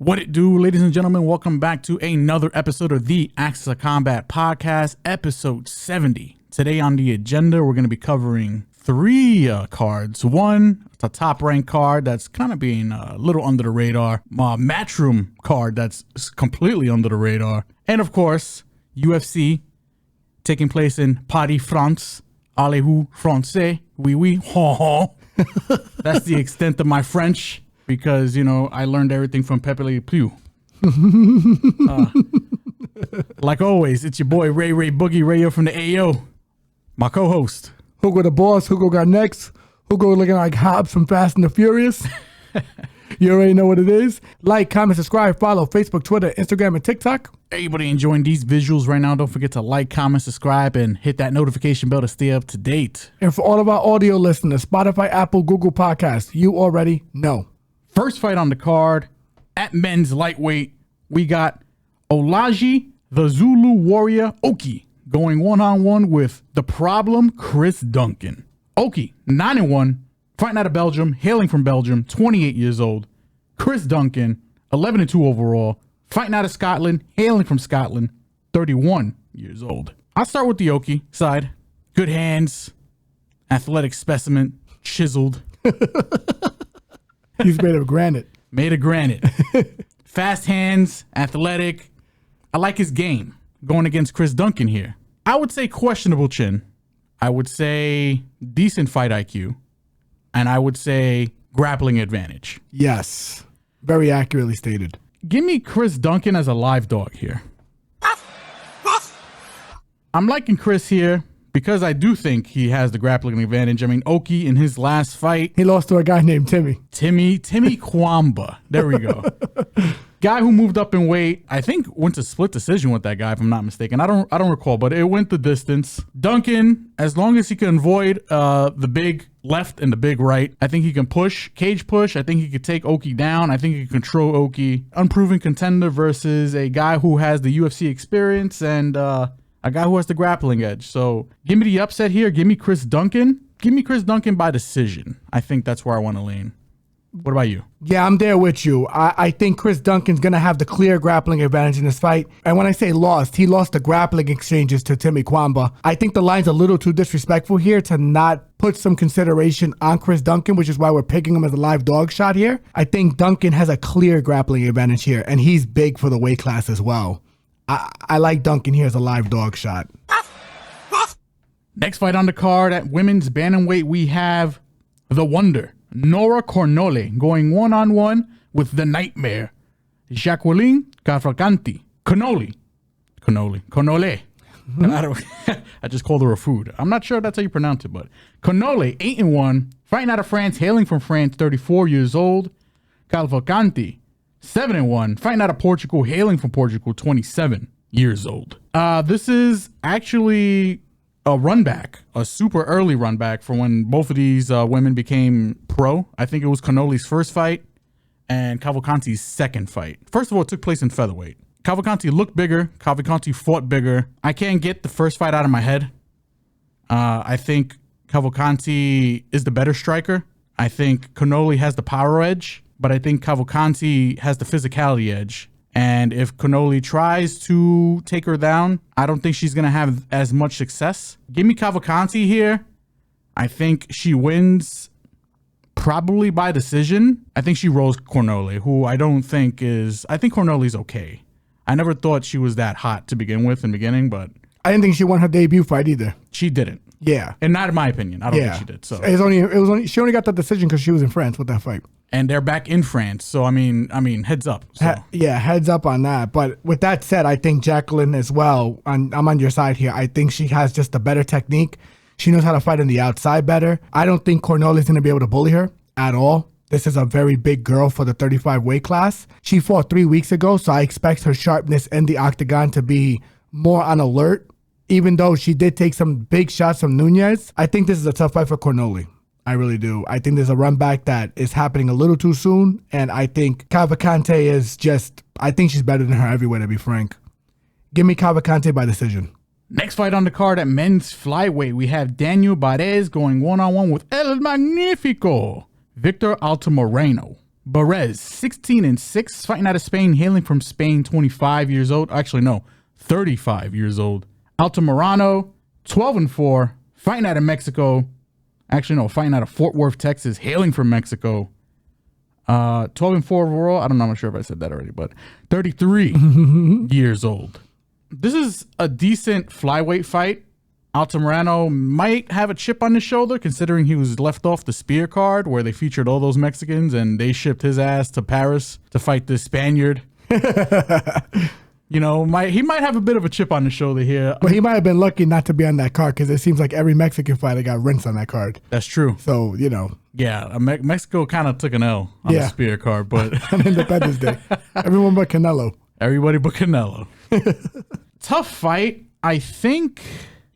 What it do, ladies and gentlemen? Welcome back to another episode of the Axis of Combat podcast, episode 70. Today on the agenda, we're going to be covering three cards. One, it's a top-ranked card that's kind of being a little under the radar. Matchroom card that's completely under the radar. And of course, UFC taking place in Paris, France. Allez-vous français? Oui, oui. Ho, ho. That's the extent of my French. Because, you know, I learned everything from Pepe Le Pew. Like always, it's your boy Ray Boogie Rayo from the AO. My co-host. Hugo the boss, Hugo got next. Hugo looking like Hobbs from Fast and the Furious. You already know what it is. Like, comment, subscribe, follow Facebook, Twitter, Instagram, and TikTok. Everybody enjoying these visuals right now, don't forget to like, comment, subscribe, and hit that notification bell to stay up to date. And for all of our audio listeners, Spotify, Apple, Google Podcasts, you already know. First fight on the card, at men's lightweight, we got Bolaji, the Zulu warrior, Oki, going one-on-one with the problem, Chris Duncan. Oki, 9-1, fighting out of Belgium, hailing from Belgium, 28 years old. Chris Duncan, 11-2 overall, fighting out of Scotland, hailing from Scotland, 31 years old. I'll start with the Oki side. Good hands, athletic specimen, chiseled. He's made of granite. Made of granite. Fast hands, athletic. I like his game going against Chris Duncan here. I would say questionable chin. I would say decent fight IQ. And I would say grappling advantage. Yes. Very accurately stated. Give me Chris Duncan as a live dog here. I'm liking Chris here because I do think he has the grappling advantage. I mean, Oki in his last fight. He lost to a guy named Timmy. Timmy Kwamba. There we go. Guy who moved up in weight. I think went to split decision with that guy, if I'm not mistaken. I don't recall, but it went the distance. Duncan, as long as he can avoid the big left and the big right, I think he can push, cage push. I think he could take Oki down. I think he can control Oki. Unproven contender versus a guy who has the UFC experience and a guy who has the grappling edge. So give me the upset here. Give me Chris Duncan. Give me Chris Duncan by decision. I think that's where I want to lean. What about you? Yeah, I'm there with you. I think Chris Duncan's going to have the clear grappling advantage in this fight. And when I say lost, he lost the grappling exchanges to Timmy Kwamba. I think the line's a little too disrespectful here to not put some consideration on Chris Duncan, which is why we're picking him as a live dog shot here. I think Duncan has a clear grappling advantage here, and he's big for the weight class as well. I like Duncan here as a live dog shot. Next fight on the card at women's bantamweight, we have the Wonder, Nora Cornolle, going one-on-one with the Nightmare, Jacqueline Cavalcanti. Cornolle. I just called her a food. I'm not sure if that's how you pronounce it, but Cornolle, 8-1, fighting out of France, hailing from France, 34 years old. Cavalcanti, 7-1, fighting out of Portugal, hailing from Portugal, 27 years old. This is actually a run back, a super early run back for when both of these women became pro. I think it was Cornolle's first fight and Cavalcanti's second fight. First of all, it took place in featherweight. Cavalcanti looked bigger. Cavalcanti fought bigger. I can't get the first fight out of my head. I think Cavalcanti is the better striker. I think Cornolle has the power edge. But I think Cavalcanti has the physicality edge. And if Cornolle tries to take her down, I don't think she's going to have as much success. Give me Cavalcanti here. I think she wins probably by decision. I think she rolls Cornolle, who I don't think is... I think Cornolle's okay. I never thought she was that hot to begin with in the beginning, but... I didn't think she won her debut fight either. She didn't. Yeah. And not in my opinion. I don't think she did. So she only got that decision because she was in France with that fight. And they're back in France. So, I mean, heads up. So. Heads up on that. But with that said, I think Jacqueline as well, I'm on your side here. I think she has just a better technique. She knows how to fight on the outside better. I don't think Cornolle is going to be able to bully her at all. This is a very big girl for the 35 weight class. She fought 3 weeks ago, so I expect her sharpness in the octagon to be more on alert. Even though she did take some big shots from Nunez, I think this is a tough fight for Cornolle. I really do. I think there's a run back that is happening a little too soon. And I think Cavalcanti is just, I think she's better than her everywhere, to be frank. Give me Cavalcanti by decision. Next fight on the card at men's flyweight, we have Daniel Barez going one-on-one with El Magnifico, Victor Altamirano. Barez, 16-6, fighting out of Spain, hailing from Spain, 25 years old. Actually, no, 35 years old. Altamirano, 12-4, fighting out of Mexico. Actually, no, fighting out of Fort Worth, Texas, hailing from Mexico. 12-4 overall. I don't know. I'm not sure if I said that already, but 33 years old. This is a decent flyweight fight. Altamirano might have a chip on his shoulder considering he was left off the Spear card where they featured all those Mexicans and they shipped his ass to Paris to fight this Spaniard. You know, he might have a bit of a chip on his shoulder here. But he might have been lucky not to be on that card because it seems like every Mexican fighter got rinsed on that card. That's true. So, you know. Yeah, Mexico kind of took an L on the Spear card, but on Independence Day. Everyone but Canelo. Everybody but Canelo. Tough fight. I think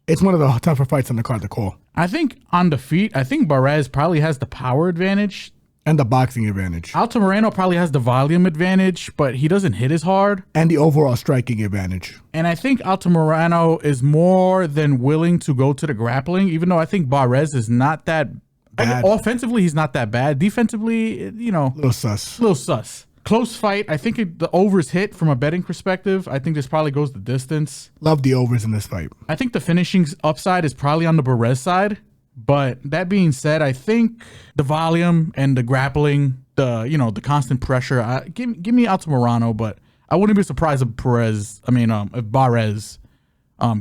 it's one of the tougher fights on the card to call. I think on the feet, I think Barez probably has the power advantage. And the boxing advantage. Altamirano probably has the volume advantage, but he doesn't hit as hard. And the overall striking advantage. And I think Altamirano is more than willing to go to the grappling, even though I think Barez is not that bad. Offensively, he's not that bad. Defensively, you know. Little sus. Little sus. Close fight. I think the overs hit from a betting perspective. I think this probably goes the distance. Love the overs in this fight. I think the finishing upside is probably on the Barez side. But that being said, I think the volume and the grappling, the constant pressure, give me Altamirano, but I wouldn't be surprised if if Barez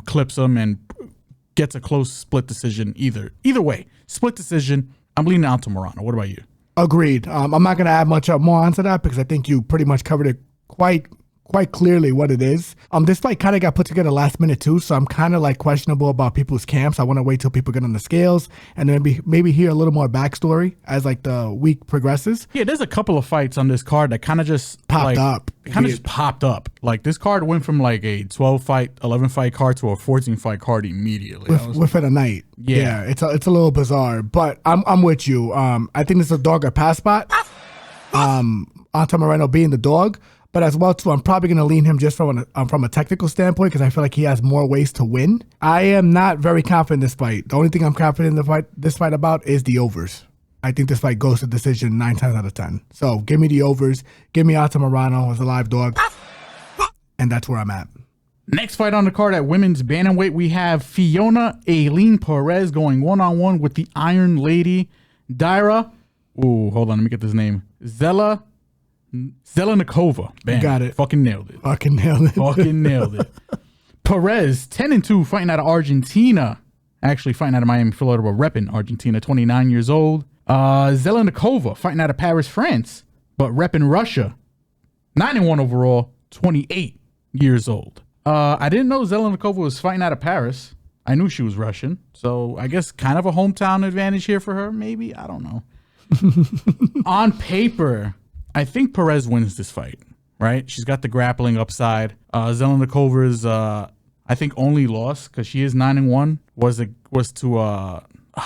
clips him and gets a close split decision either. Either way, split decision, I'm leaning Altamirano. What about you? Agreed. I'm not going to add much more onto that because I think you pretty much covered it quite clearly what it is. This fight kind of got put together last minute too, so I'm kind of like questionable about people's camps. I want to wait till people get on the scales and then maybe hear a little more backstory as like the week progresses. Yeah, there's a couple of fights on this card that kind of just popped up. It kind of just popped up. Like this card went from like a 12 fight, 11 fight card to a 14 fight card immediately. Within a night. Yeah, it's a little bizarre, but I'm with you. I think this is a dog or pass spot. Altamirano being the dog. But as well, too, I'm probably going to lean him just from a technical standpoint because I feel like he has more ways to win. I am not very confident in this fight. The only thing I'm confident in this fight about is the overs. I think this fight goes to decision 9 times out of 10. So give me the overs. Give me Altamirano as a live dog. And that's where I'm at. Next fight on the card at women's bantamweight, we have Fiona Ailin Perez going one-on-one with the Iron Lady, Darya. Ooh, hold on. Let me get this name. Zheleznyakova. Bam. Got it. Fucking nailed it. Fucking nailed it. Perez, 10-2, fighting out of Argentina. Actually, fighting out of Miami, Florida, but repping Argentina, 29 years old. Zheleznyakova, fighting out of Paris, France, but repping Russia. 9-1 overall, 28 years old. I didn't know Zheleznyakova was fighting out of Paris. I knew she was Russian, so I guess kind of a hometown advantage here for her, maybe. I don't know. On paper, I think Perez wins this fight, right? She's got the grappling upside. Zheleznyakova I think, only loss, because she is 9-1, was to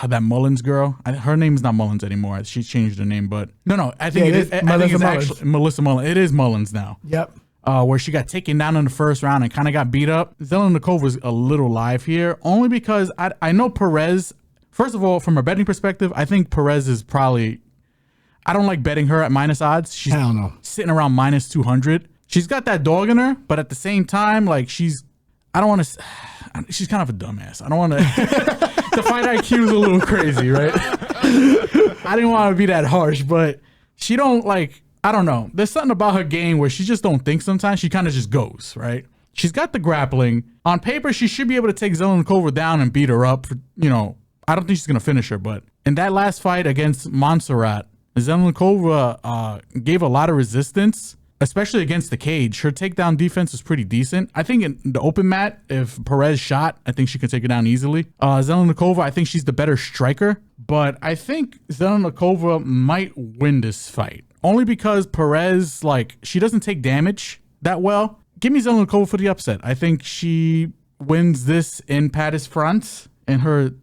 that Mullins girl. Her name is not Mullins anymore. She changed her name, but no. I think it's actually Melissa Mullins. It is Mullins now. Yep. Where she got taken down in the first round and kind of got beat up. Zheleznyakova was a little live here, only because I know Perez. First of all, from a betting perspective, I think Perez is probably. I don't like betting her at minus odds. She's sitting around minus 200. She's got that dog in her, but at the same time, like she's kind of a dumbass. I don't want to. The fight IQ is a little crazy, right? I didn't want to be that harsh, but she don't like. I don't know. There's something about her game where she just don't think sometimes. She kind of just goes, right? She's got the grappling. On paper, she should be able to take Zheleznyakova down and beat her up. I don't think she's going to finish her, but in that last fight against Montserrat, Zheleznyakova gave a lot of resistance, especially against the cage. Her takedown defense was pretty decent. I think in the open mat, if Perez shot, I think she could take it down easily. Zheleznyakova, I think she's the better striker, but I think Zheleznyakova might win this fight. Only because Perez, she doesn't take damage that well. Give me Zheleznyakova for the upset. I think she wins this in Paris, France, in her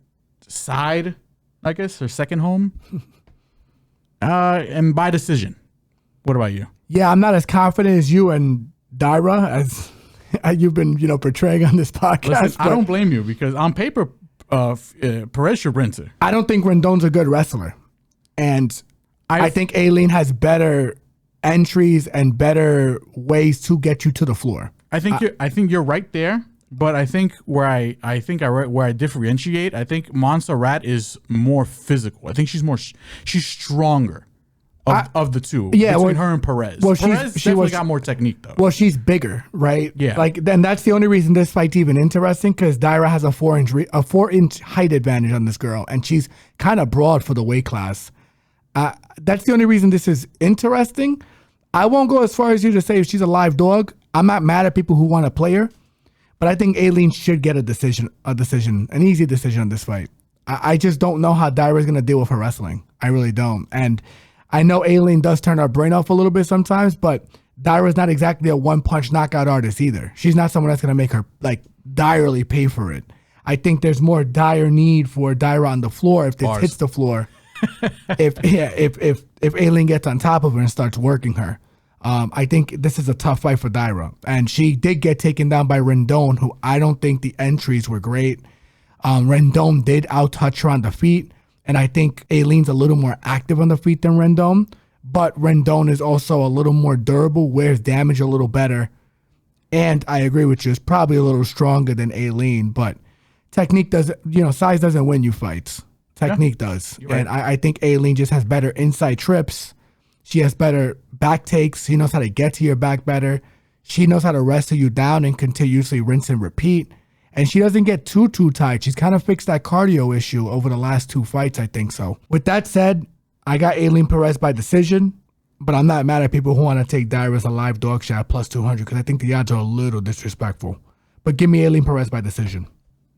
side, I guess, her second home. And by decision. What about you? Yeah, I'm not as confident as you and Darya as you've been, portraying on this podcast. Listen, I don't blame you because on paper, Perez should rinse her. I don't think Rendon's a good wrestler. And I think Ailin has better entries and better ways to get you to the floor. I think you're right there, but I think where I differentiate, I think Montserrat is more physical. I think she's stronger of the two. Yeah, between her and Perez. Well, Perez definitely got more technique though. Well, she's bigger, right? Yeah. Like then that's the only reason this fight's even interesting, because Darya has a 4-inch height advantage on this girl, and she's kind of broad for the weight class. That's the only reason this is interesting. I won't go as far as you to say if she's a live dog. I'm not mad at people who want to play her, but I think Ailin should get an easy decision on this fight. I just don't know how Darya is going to deal with her wrestling. I really don't. And I know Ailin does turn her brain off a little bit sometimes, but Darya is not exactly a one-punch knockout artist either. She's not someone that's going to make her like direly pay for it. I think there's more dire need for Darya on the floor if this hits the floor. if Ailin gets on top of her and starts working her. I think this is a tough fight for Darya. And she did get taken down by Rendon, who I don't think the entries were great. Rendon did out-touch her on the feet, and I think Ailin's a little more active on the feet than Rendon, but Rendon is also a little more durable, wears damage a little better, and I agree with you, is probably a little stronger than Ailin, but technique doesn't, size doesn't win you fights. Technique does. Right. And I think Ailin just has better inside trips. She has better back takes. She knows how to get to your back better. She knows how to wrestle you down and continuously rinse and repeat. And she doesn't get too tight. She's kind of fixed that cardio issue over the last 2 fights, I think so. With that said, I got Ailin Perez by decision, but I'm not mad at people who want to take Darya as a live dog shot plus 200 because I think the odds are a little disrespectful. But give me Ailin Perez by decision.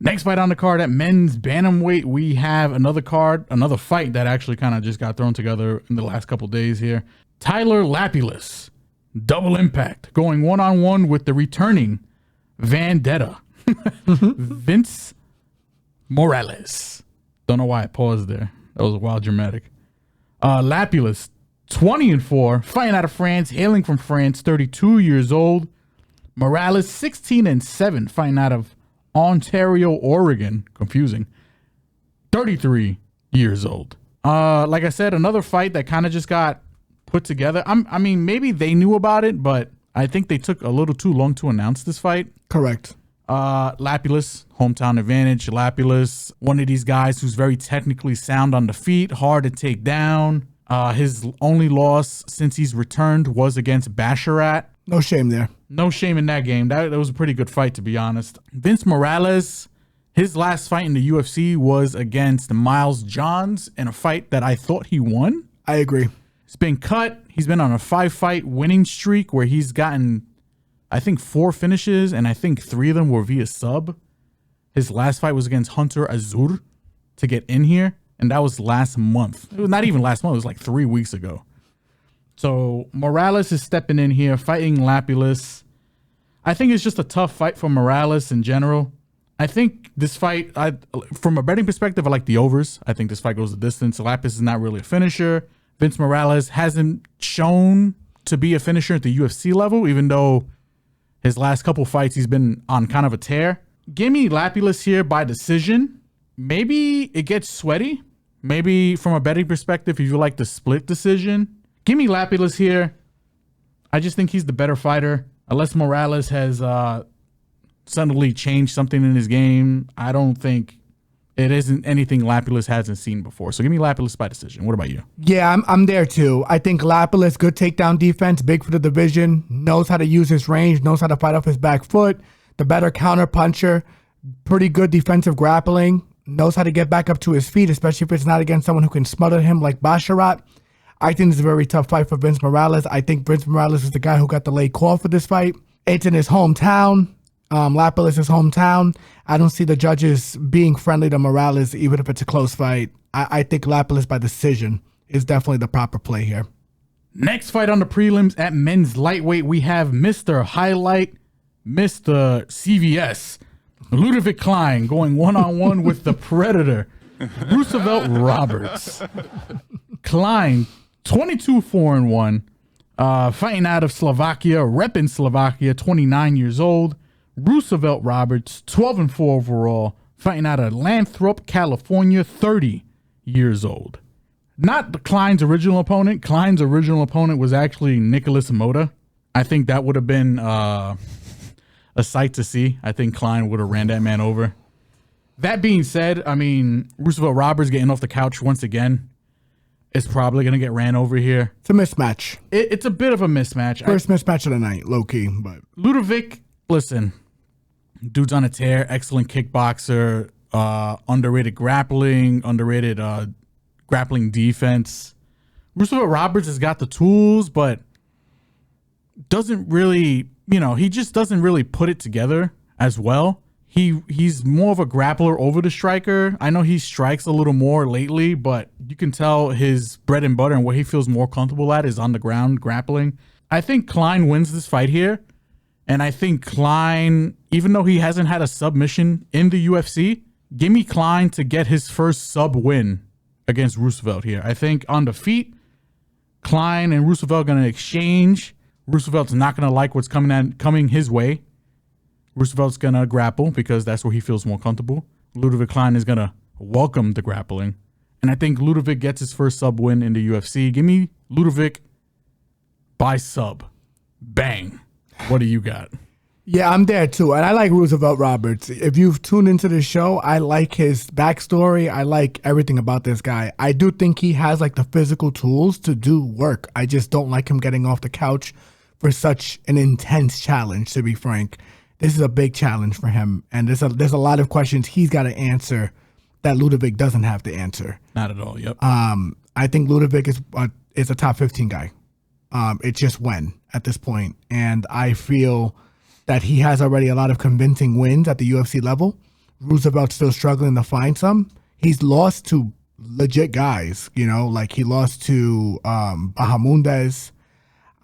Next fight on the card at men's bantamweight, we have another fight that actually kind of just got thrown together in the last couple days here. Tyler Lapilus, double impact, going one-on-one with the returning Vendetta, Vince Morales. Don't know why I paused there. That was wild dramatic. Lapilus, 20-4, fighting out of France, hailing from France, 32 years old. Morales, 16-7, fighting out of Ontario, Oregon. Confusing. 33 years old. Like I said, another fight that kind of just got put together. I mean, maybe they knew about it, but I think they took a little too long to announce this fight. Correct. Lapilus, hometown advantage. Lapilus, one of these guys who's very technically sound on the feet, hard to take down. His only loss since he's returned was against Basharat. No shame there. No shame in that game. That was a pretty good fight, to be honest. Vince Morales, his last fight in the UFC was against Miles Johns in a fight that I thought he won. I agree. He's been cut. He's been on a 5-fight winning streak where he's gotten, I think, 4 finishes, and I think 3 of them were via sub. His last fight was against Hunter Azur to get in here, and that was last month. It was not even last month. It was like 3 weeks ago. So Morales is stepping in here, fighting Lapilus. I think it's just a tough fight for Morales in general. I think this fight, from a betting perspective, I like the overs. I think this fight goes the distance. Lapilus is not really a finisher. Vince Morales hasn't shown to be a finisher at the UFC level, even though his last couple fights he's been on kind of a tear. Give me Lapilus here by decision. Maybe it gets sweaty. Maybe from a betting perspective, if you like the split decision. Give me Lapilus here. I just think he's the better fighter. Unless Morales has suddenly changed something in his game, I don't think it isn't anything Lapilus hasn't seen before. So give me Lapilus by decision. What about you? Yeah, I'm there too. I think Lapilus, good takedown defense, big for the division, knows how to use his range, knows how to fight off his back foot, the better counter puncher, pretty good defensive grappling, knows how to get back up to his feet, especially if it's not against someone who can smother him like Basharat. I think it's a very tough fight for Vince Morales. I think Vince Morales is the guy who got the late call for this fight. It's in his hometown. Lapilus' hometown. I don't see the judges being friendly to Morales, even if it's a close fight. I think Lapilus by decision is definitely the proper play here. Next fight on the prelims at men's lightweight, we have Mr. Highlight, Mr. CVS, Ludovit Klein, going one-on-one with the Predator, Roosevelt Roberts. Klein, 22-4-1, fighting out of Slovakia, repping Slovakia, 29 years old. Roosevelt Roberts, 12-4 overall, fighting out of Lathrop, California, 30 years old. Not Klein's original opponent. Klein's original opponent was actually Nicholas Mota. I think that would have been a sight to see. I think Klein would have ran that man over. That being said, I mean, Roosevelt Roberts getting off the couch once again is probably going to get ran over here. It's a mismatch. It's a bit of a mismatch. First mismatch of the night, low-key. But Ludovit, listen, dude's on a tear, excellent kickboxer, underrated grappling, underrated grappling defense. Roosevelt Roberts has got the tools, but doesn't really, he just doesn't really put it together as well. He's more of a grappler over the striker. I know he strikes a little more lately, but you can tell his bread and butter and where he feels more comfortable at is on the ground grappling. I think Klein wins this fight here. And I think Klein, even though he hasn't had a submission in the UFC, give me Klein to get his first sub win against Roosevelt here. I think on the feet, Klein and Roosevelt going to exchange. Roosevelt's not going to like what's coming his way. Roosevelt's going to grapple because that's where he feels more comfortable. Ludovit Klein is going to welcome the grappling. And I think Ludovit gets his first sub win in the UFC. Give me Ludovit by sub. Bang. What do you got? yeah, I'm there too. And I like Roosevelt Roberts. If you've tuned into the show, I like his backstory. I like everything about this guy. I do think he has like the physical tools to do work. I just don't like him getting off the couch for such an intense challenge, to be frank. This is a big challenge for him, and there's a lot of questions he's got to answer that Ludovit doesn't have to answer. Not at all. Yep. I think Ludovit is a top 15 guy. It's just when at this point, and I feel that he has already a lot of convincing wins at the UFC level. Roosevelt's still struggling to find some. He's lost to legit guys, like he lost to Bahamundes.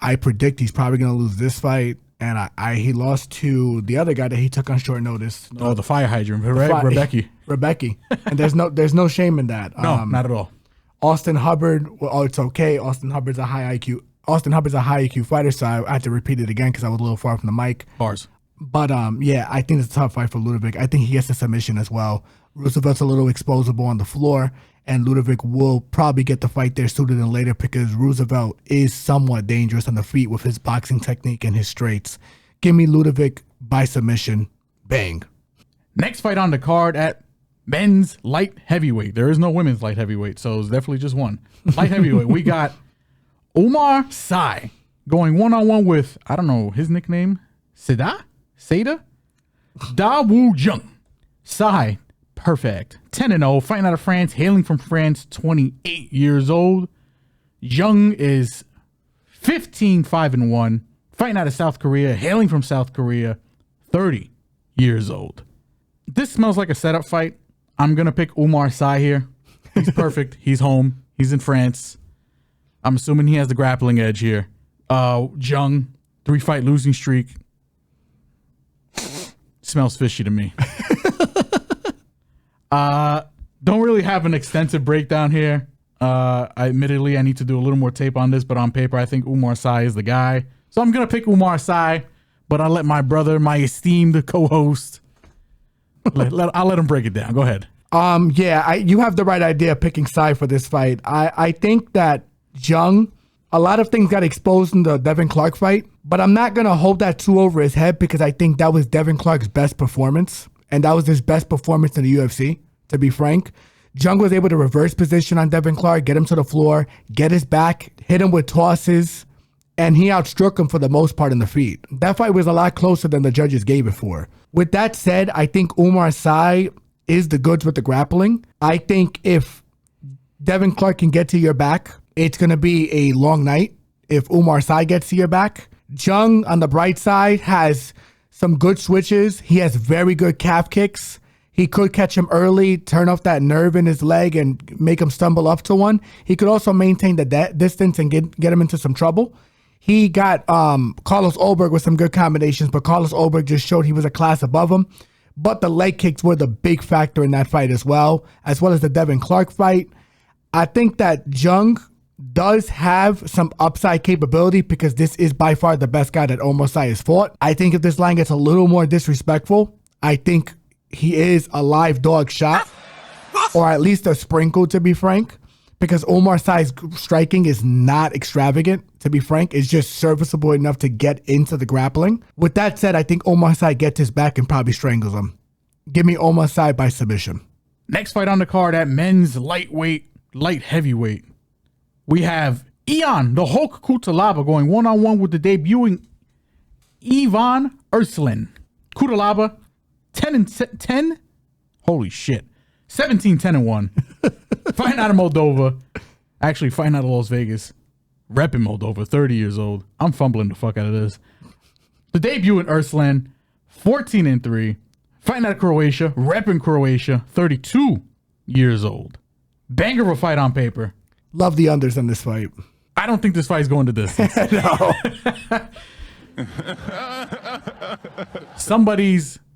I predict he's probably going to lose this fight. And he lost to the other guy that he took on short notice. Oh, the fire hydrant, right? Rebecca. And there's no shame in that. No, not at all. Austin Hubbard, it's okay. Austin Hubbard's a high IQ fighter, so I had to repeat it again because I was a little far from the mic. Bars. But yeah, I think it's a tough fight for Ludovit. I think he gets the submission as well. Roosevelt's a little exposable on the floor, and Ludovit will probably get the fight there sooner than later because Roosevelt is somewhat dangerous on the feet with his boxing technique and his straights. Give me Ludovit by submission. Bang. Next fight on the card at men's light heavyweight. There is no women's light heavyweight, so it's definitely just one. Light heavyweight. We got Oumar Sy going one-on-one with, I don't know his nickname, Seda? Da Woo Jung. Sy, perfect. 10-0, fighting out of France, hailing from France, 28 years old. Jung is 15-5-1, fighting out of South Korea, hailing from South Korea, 30 years old. This smells like a setup fight. I'm going to pick Oumar Sy here. He's perfect. He's home. He's in France. I'm assuming he has the grappling edge here. Jung, 3-fight losing streak. Smells fishy to me. Don't really have an extensive breakdown here. Admittedly, I need to do a little more tape on this, but on paper, I think Oumar Sy is the guy. So I'm going to pick Oumar Sy, but I'll let my brother, my esteemed co-host, I'll let him break it down. Go ahead. Yeah, you have the right idea picking Sy for this fight. I think that Jung, a lot of things got exposed in the Devin Clark fight, but I'm not going to hold that too over his head because I think that was Devin Clark's best performance, and that was his best performance in the UFC, to be frank. Jung was able to reverse position on Devin Clark, get him to the floor, get his back, hit him with tosses, and he outstruck him for the most part in the feet. That fight was a lot closer than the judges gave it for. With that said, I think Oumar Sy is the goods with the grappling. I think if Devin Clark can get to your back, it's going to be a long night. If Oumar Sy gets to your back, Jung on the bright side has some good switches. He has very good calf kicks. He could catch him early, turn off that nerve in his leg and make him stumble up to one. He could also maintain the distance and get him into some trouble. He got Carlos Ulberg with some good combinations, but Carlos Ulberg just showed he was a class above him. But the leg kicks were the big factor in that fight as well as the Devin Clark fight. I think that Jung does have some upside capability because this is by far the best guy that Oumar Sy has fought. I think if this line gets a little more disrespectful, I think he is a live dog shot, or at least a sprinkle, to be frank. because Oumar Sy's striking is not extravagant, to be frank. It's just serviceable enough to get into the grappling. With that said, I think Oumar Sy gets his back and probably strangles him. Give me Oumar Sy by submission. Next fight on the card at men's light heavyweight. We have Ion, the Hulk Cutelaba, going one-on-one with the debuting Ivan Erslan. Cutelaba, 10-10. Holy shit. 17-10-1. Fighting out of Moldova. Actually, fighting out of Las Vegas. Repping Moldova, 30 years old. I'm fumbling the fuck out of this. The debut in Erslan, 14-3. Fighting out of Croatia. Repping Croatia, 32 years old. Banger of a fight on paper. Love the unders in this fight. I don't think this fight is going to distance. No.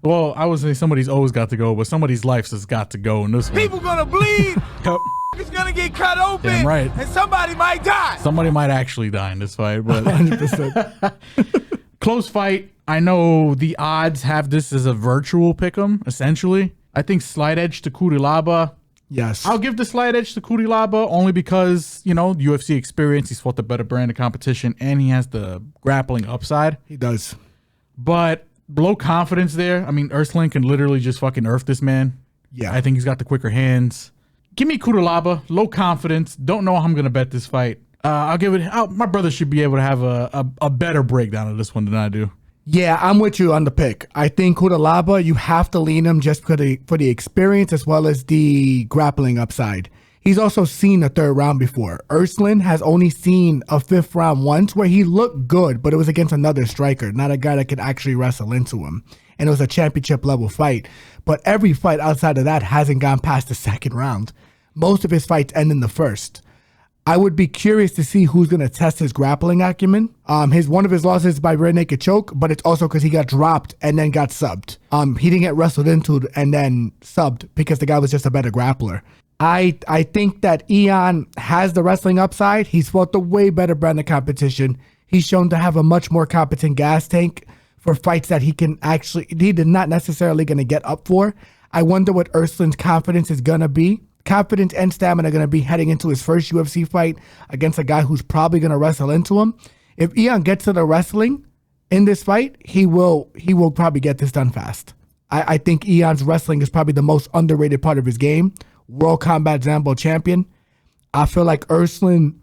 I would say somebody's always got to go, but somebody's life has got to go in this one. People gonna bleed. Yep. It's gonna get cut open. Damn right. And somebody might die. Somebody might actually die in this fight, but 100%. close fight. I know the odds have this as a virtual pick'em, essentially. I think slight edge to Cutelaba. Yes. I'll give the slight edge to Cutelaba only because, UFC experience. He's fought the better brand of competition, and he has the grappling upside. He does. But low confidence there. I mean, Erslan can literally just fucking earth this man. Yeah. I think he's got the quicker hands. Give me Cutelaba. Low confidence. Don't know how I'm going to bet this fight. I'll give it. My brother should be able to have a better breakdown of this one than I do. Yeah, I'm with you on the pick. I think Cutelaba, you have to lean him just for the experience as well as the grappling upside. He's also seen a third round before. Erslan has only seen a fifth round once where he looked good, but it was against another striker, not a guy that could actually wrestle into him. And it was a championship level fight. But every fight outside of that hasn't gone past the second round. Most of his fights end in the first. I would be curious to see who's going to test his grappling acumen. One of his losses is by rear naked choke, but it's also because he got dropped and then got subbed. He didn't get wrestled into and then subbed because the guy was just a better grappler. I think that Ion has the wrestling upside. He's fought the way better brand of competition. He's shown to have a much more competent gas tank for fights that he did not necessarily going to get up for. I wonder what Erslan's confidence is going to be. Confidence and stamina are going to be heading into his first UFC fight against a guy who's probably going to wrestle into him. If Ion gets to the wrestling in this fight, he will probably get this done fast. I think Ion's wrestling is probably the most underrated part of his game. World Combat Zambo champion. I feel like Erslan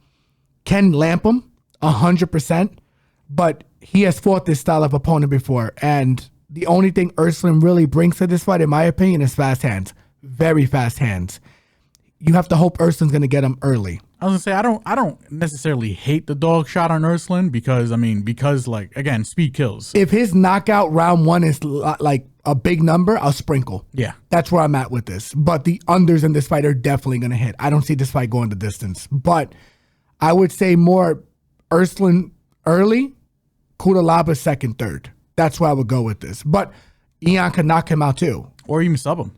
can lamp him 100%, but he has fought this style of opponent before, and the only thing Erslan really brings to this fight, in my opinion, is fast hands. Very fast hands. You have to hope Erslan's going to get him early. I was gonna say I don't necessarily hate the dog shot on Erslan because again, speed kills. If his knockout round one is like a big number, I'll sprinkle. Yeah, that's where I'm at with this. But the unders in this fight are definitely going to hit. I don't see this fight going the distance. But I would say more Erslan early, Cutelaba second, third. That's where I would go with this. But Ion could knock him out too, or even sub him.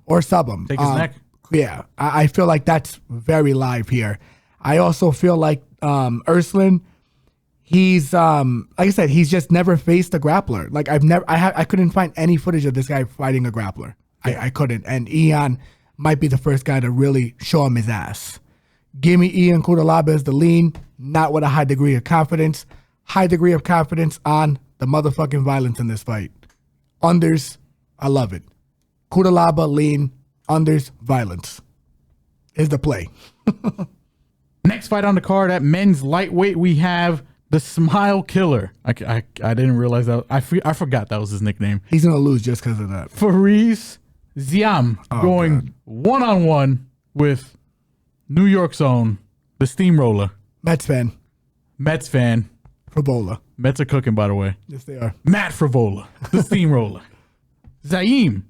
Take his neck. Yeah, I feel like that's very live here. I also feel like Erslan, he's like I said, he's just never faced a grappler. Like I couldn't find any footage of this guy fighting a grappler. I couldn't. And Ion might be the first guy to really show him his ass. Give me Ion Cutelaba as the lean, not with a high degree of confidence. High degree of confidence on the motherfucking violence in this fight. Unders, I love it. Cutelaba, lean, unders, violence is the play. Next fight on the card at men's lightweight, we have the Smile Killer. I didn't realize that. I forgot that was his nickname. He's going to lose just because of that. Perez Ziam going one-on-one with New York's own, the Steamroller. Mets fan. Frevola. Mets are cooking, by the way. Yes, they are. Matt Frevola, the Steamroller. Ziam,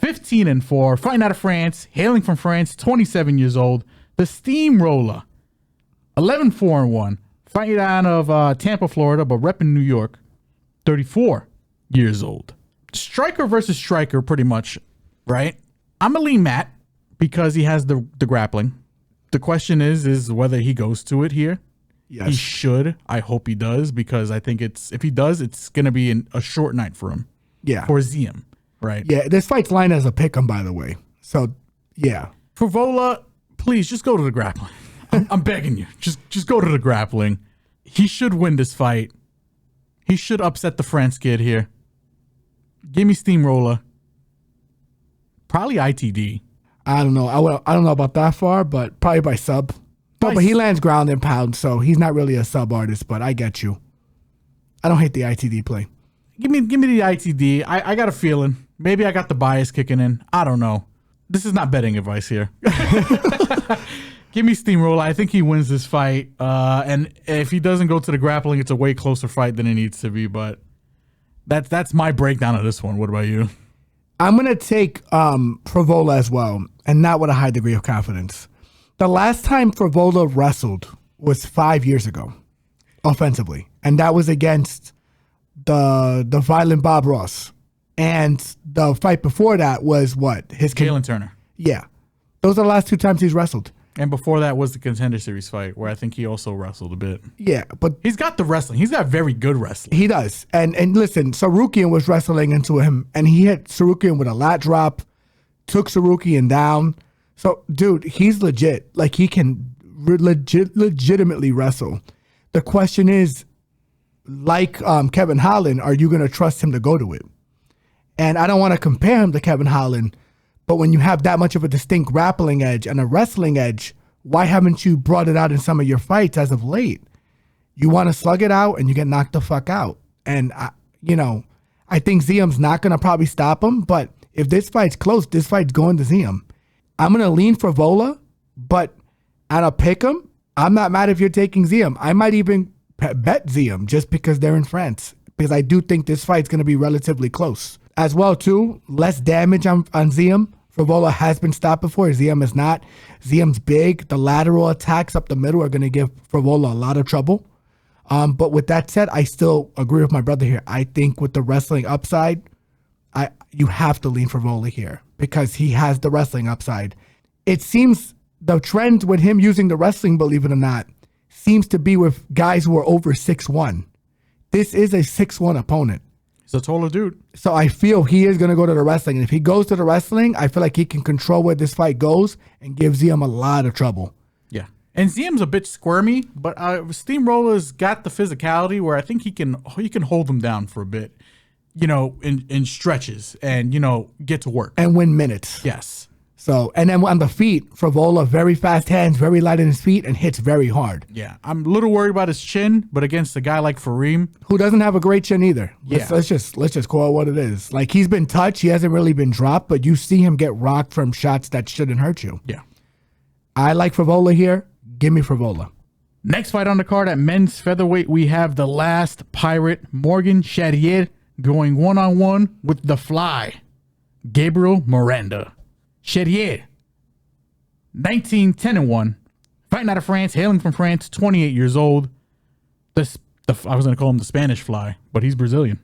15-4, fighting out of France, hailing from France, 27 years old. The Steamroller, 11-4-1, fighting out of Tampa, Florida, but repping New York, 34 years old. Striker versus striker, pretty much, right? I'm going to lean Matt because he has the grappling. The question is whether he goes to it here. Yes. He should. I hope he does because I think if he does, it's going to be a short night for him. Yeah. For Ziam, right? Yeah, this fight's line as a pick'em, by the way. So, yeah. Frevola, please just go to the grappling. I'm begging you. Just go to the grappling. He should win this fight. He should upset the France kid here. Give me steamroller. Probably ITD. I don't know. I don't know about that far, but probably by sub. But he lands ground and pound, so he's not really a sub artist, but I get you. I don't hate the ITD play. Give me the ITD. I got a feeling. Maybe I got the bias kicking in. I don't know. This is not betting advice here. Give me steamroller. I think he wins this fight. And if he doesn't go to the grappling, it's a way closer fight than it needs to be. But that's my breakdown of this one. What about you? I'm going to take Frevola as well, and not with a high degree of confidence. The last time Frevola wrestled was 5 years ago, offensively. And that was against the violent Bob Ross. And the fight before that was what? Jalen Turner. Yeah. Those are the last 2 times he's wrestled. And before that was the Contender Series fight, where I think he also wrestled a bit. Yeah, but he's got the wrestling. He's got very good wrestling. He does. And listen, Sarukian was wrestling into him, and he hit Sarukian with a lat drop, took Sarukian down. So, dude, he's legit. Like, he can legitimately wrestle. The question is, like Kevin Holland, are you going to trust him to go to it? And I don't want to compare him to Kevin Holland, but when you have that much of a distinct grappling edge and a wrestling edge, why haven't you brought it out in some of your fights as of late? You want to slug it out and you get knocked the fuck out. And, I think Ziam's not going to probably stop him, but if this fight's close, this fight's going to Ziam. I'm going to lean for Vola, but at a pick'em, I'm not mad if you're taking Ziam. I might even bet Ziam just because they're in France, because I do think this fight's going to be relatively close. As well, too, less damage on Ziam. Frevola has been stopped before. Ziam is not. Ziam's big. The lateral attacks up the middle are going to give Frevola a lot of trouble. But with that said, I still agree with my brother here. I think with the wrestling upside, you have to lean Frevola here because he has the wrestling upside. It seems the trend with him using the wrestling, believe it or not, seems to be with guys who are over 6'1". This is a 6'1" opponent. He's a taller dude. So I feel he is going to go to the wrestling. And if he goes to the wrestling, I feel like he can control where this fight goes and give Ziam a lot of trouble. Yeah. And Ziam's a bit squirmy, but Steamroller's got the physicality where I think he can hold him down for a bit, in stretches and, get to work. And win minutes. Yes. So, and then on the feet, Frevola, very fast hands, very light in his feet, and hits very hard. Yeah, I'm a little worried about his chin, but against a guy like Fareem, who doesn't have a great chin either. Yeah. Let's just call it what it is. Like, he's been touched, he hasn't really been dropped, but you see him get rocked from shots that shouldn't hurt you. Yeah. I like Frevola here. Give me Frevola. Next fight on the card at men's featherweight, we have the last pirate, Morgan Charriere, going one-on-one with the Fly, Gabriel Miranda. Charriere, 19-10-1, fighting out of France, hailing from France, 28 years old. I was going to call him the Spanish Fly, but he's Brazilian.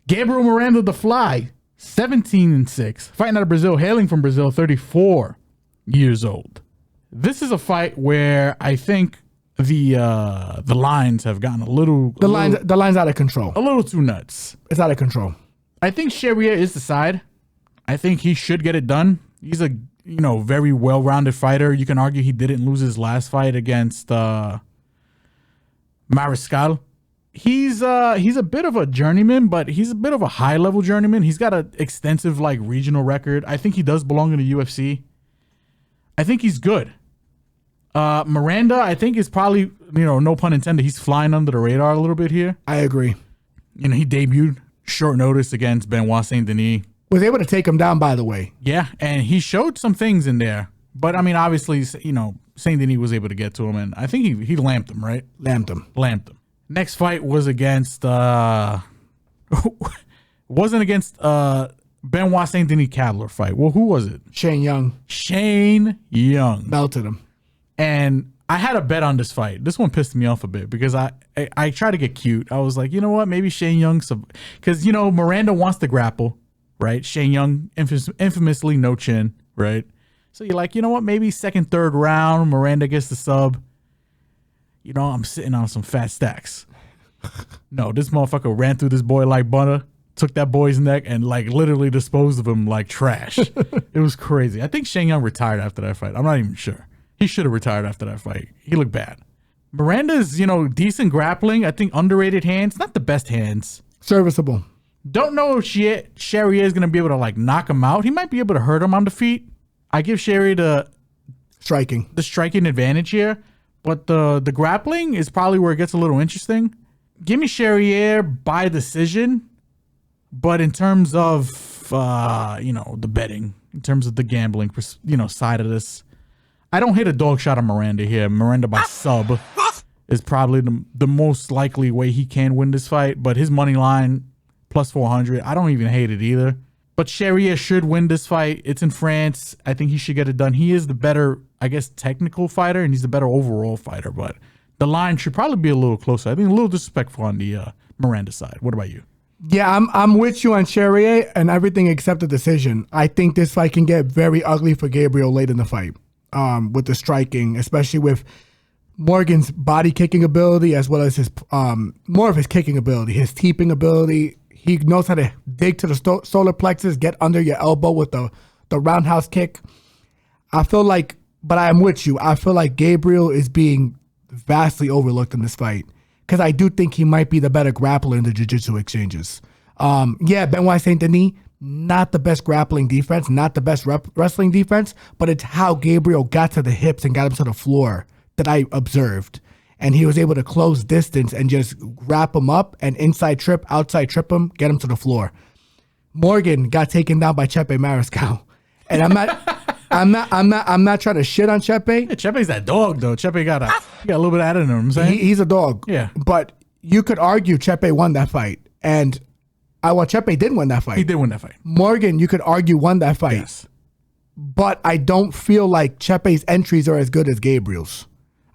Gabriel Miranda, the Fly, 17-6, fighting out of Brazil, hailing from Brazil, 34 years old. This is a fight where I think the lines have gotten a little... The line's out of control. A little too nuts. It's out of control. I think Charriere is the side. I think he should get it done. He's a very well-rounded fighter. You can argue he didn't lose his last fight against Mariscal. He's a bit of a journeyman, but he's a bit of a high-level journeyman. He's got an extensive regional record. I think he does belong in the UFC. I think he's good. Miranda, I think is probably, no pun intended, he's flying under the radar a little bit here. I agree. He debuted short notice against Benoit Saint-Denis. Was able to take him down, by the way. Yeah, and he showed some things in there. But, obviously, Saint-Denis was able to get to him, and I think he lamped him, right? Lamped him. Next fight was against, wasn't against Benoit Saint-Denis Cadler fight. Well, who was it? Shane Young. Melted him. And I had a bet on this fight. This one pissed me off a bit because I tried to get cute. I was like, you know what? Maybe Shane Young, because, Miranda wants to grapple. Right? Shane Young, infamously no chin, right? So you're like, you know what? Maybe second, third round, Miranda gets the sub. I'm sitting on some fat stacks. No, this motherfucker ran through this boy like butter, took that boy's neck, and literally disposed of him like trash. It was crazy. I think Shane Young retired after that fight. I'm not even sure. He should have retired after that fight. He looked bad. Miranda's, decent grappling. I think underrated hands. Not the best hands. Serviceable. Don't know if Charriere is going to be able to knock him out. He might be able to hurt him on the feet. I give Charriere the striking advantage here, but the grappling is probably where it gets a little interesting. Give me Charriere by decision, but in terms of the betting, in terms of the gambling, side of this, I don't hit a dog shot on Miranda here. Miranda by sub is probably the most likely way he can win this fight, but his money line plus 400, I don't even hate it either. But Charriere should win this fight. It's in France. I think he should get it done. He is the better, I guess, technical fighter, and he's the better overall fighter, but the line should probably be a little closer. I think a little disrespectful on the Miranda side. What about you? Yeah, I'm with you on Charriere and everything except the decision. I think this fight can get very ugly for Gabriel late in the fight with the striking, especially with Morgan's body kicking ability as well as his more of his kicking ability, his teeping ability. He knows how to dig to the solar plexus, get under your elbow with the roundhouse kick. I feel like, but I am with you, I feel like Gabriel is being vastly overlooked in this fight because I do think he might be the better grappler in the jiu-jitsu exchanges. Benoit Saint-Denis, not the best grappling defense, not the best wrestling defense, but it's how Gabriel got to the hips and got him to the floor that I observed. And he was able to close distance and just wrap him up and inside trip, outside trip him, get him to the floor. Morgan got taken down by Chepe Mariscal. And I'm not trying to shit on Chepe. Yeah, Chepe's that dog though. Chepe got a little bit out of him, I'm saying. He's a dog. Yeah. But you could argue Chepe won that fight. And Chepe did win that fight. He did win that fight. Morgan, you could argue, won that fight. Yes. But I don't feel like Chepe's entries are as good as Gabriel's.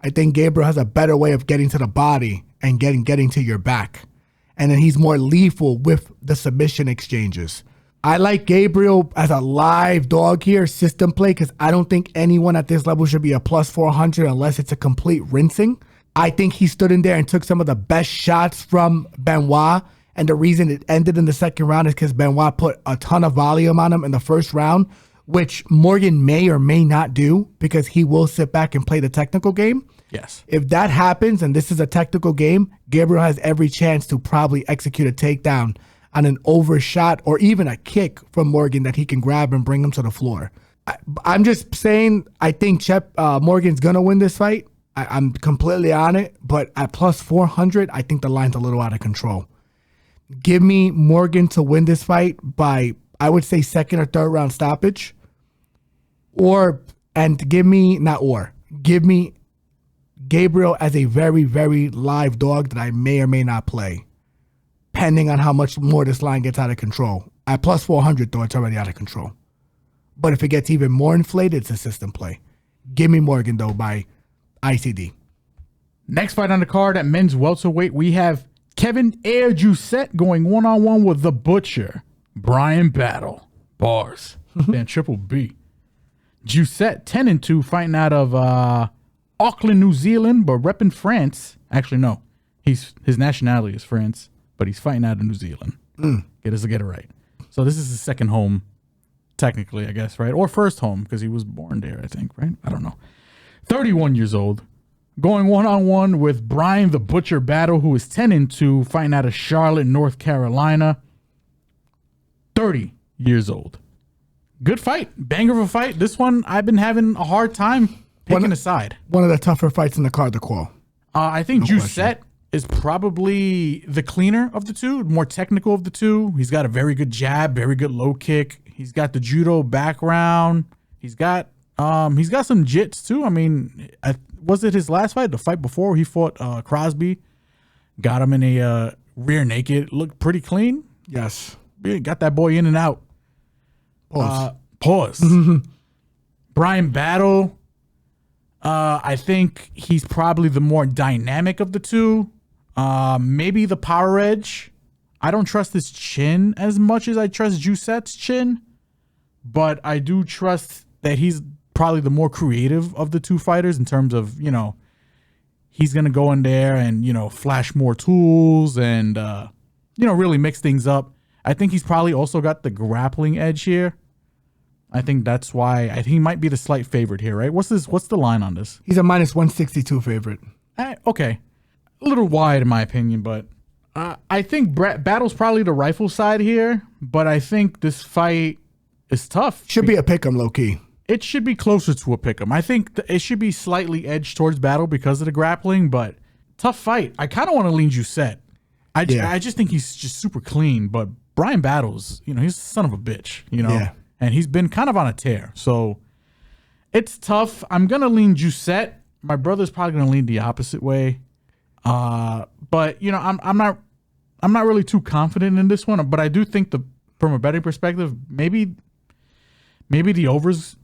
I think Gabriel has a better way of getting to the body and getting to your back. And then he's more lethal with the submission exchanges. I like Gabriel as a live dog here, system play, because I don't think anyone at this level should be a plus 400 unless it's a complete rinsing. I think he stood in there and took some of the best shots from Benoit. And the reason it ended in the second round is because Benoit put a ton of volume on him in the first round, which Morgan may or may not do because he will sit back and play the technical game. Yes. If that happens and this is a technical game, Gabriel has every chance to probably execute a takedown on an overshot or even a kick from Morgan that he can grab and bring him to the floor. I'm just saying I think Morgan's going to win this fight. I'm completely on it, but at plus 400, I think the line's a little out of control. Give me Morgan to win this fight by, I would say, second or third round stoppage. Give me Gabriel as a very, very live dog that I may or may not play, depending on how much more this line gets out of control. At plus 400, though, it's already out of control. But if it gets even more inflated, it's a system play. Give me Morgan, though, by ICD. Next fight on the card at men's welterweight, we have Kevin Air Jousset going one-on-one with the Butcher. Brian Battle. Bars. Then Triple B. Jousset, 10-2, fighting out of Auckland, New Zealand, but repping France. Actually, no. His nationality is France, but he's fighting out of New Zealand. Get it right. So this is his second home, technically, I guess, right? Or first home, because he was born there, I think, right? I don't know. 31 years old. Going one-on-one with Brian the Butcher Battle, who is 10-2, fighting out of Charlotte, North Carolina. 30 years old. Good fight. Banger of a fight. This one, I've been having a hard time picking a side. One of the tougher fights in the card to call. I think Jousset is probably the cleaner of the two, more technical of the two. He's got a very good jab, very good low kick. He's got the judo background. He's got some jits too. I mean, was it his last fight? The fight before he fought Crosby, got him in a rear naked. Looked pretty clean. Yes, got that boy in and out. Pause. Brian Battle. I think he's probably the more dynamic of the two. Maybe the power edge. I don't trust his chin as much as I trust Jousset's chin, but I do trust that he's probably the more creative of the two fighters in terms of, he's going to go in there and, flash more tools and, really mix things up. I think he's probably also got the grappling edge here. I think that's why I think he might be the slight favorite here, right? What's the line on this? He's a minus 162 favorite. Okay. A little wide in my opinion, but I think Battle's probably the rifle side here, but I think this fight is tough. Should be a pick'em, low key. It should be closer to a pick'em. I think it should be slightly edged towards Battle because of the grappling, but tough fight. I kind of want to lean Giuseppe. I just think he's just super clean, but Brian Battles, he's a son of a bitch, and he's been kind of on a tear. So it's tough. I'm going to lean Giuseppe. My brother's probably going to lean the opposite way. But I'm not really too confident in this one, but I do think from a betting perspective, maybe the overs.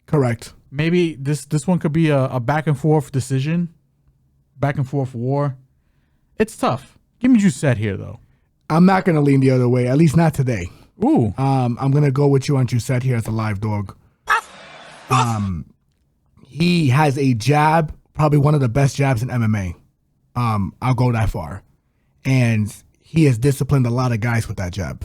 Correct. Maybe this one could be a back and forth decision, back and forth war. It's tough. Give me Giuseppe here though. I'm not going to lean the other way, at least not today. Ooh. I'm going to go with you on Giuseppe here as a live dog. He has a jab, probably one of the best jabs in MMA. I'll go that far. And he has disciplined a lot of guys with that jab.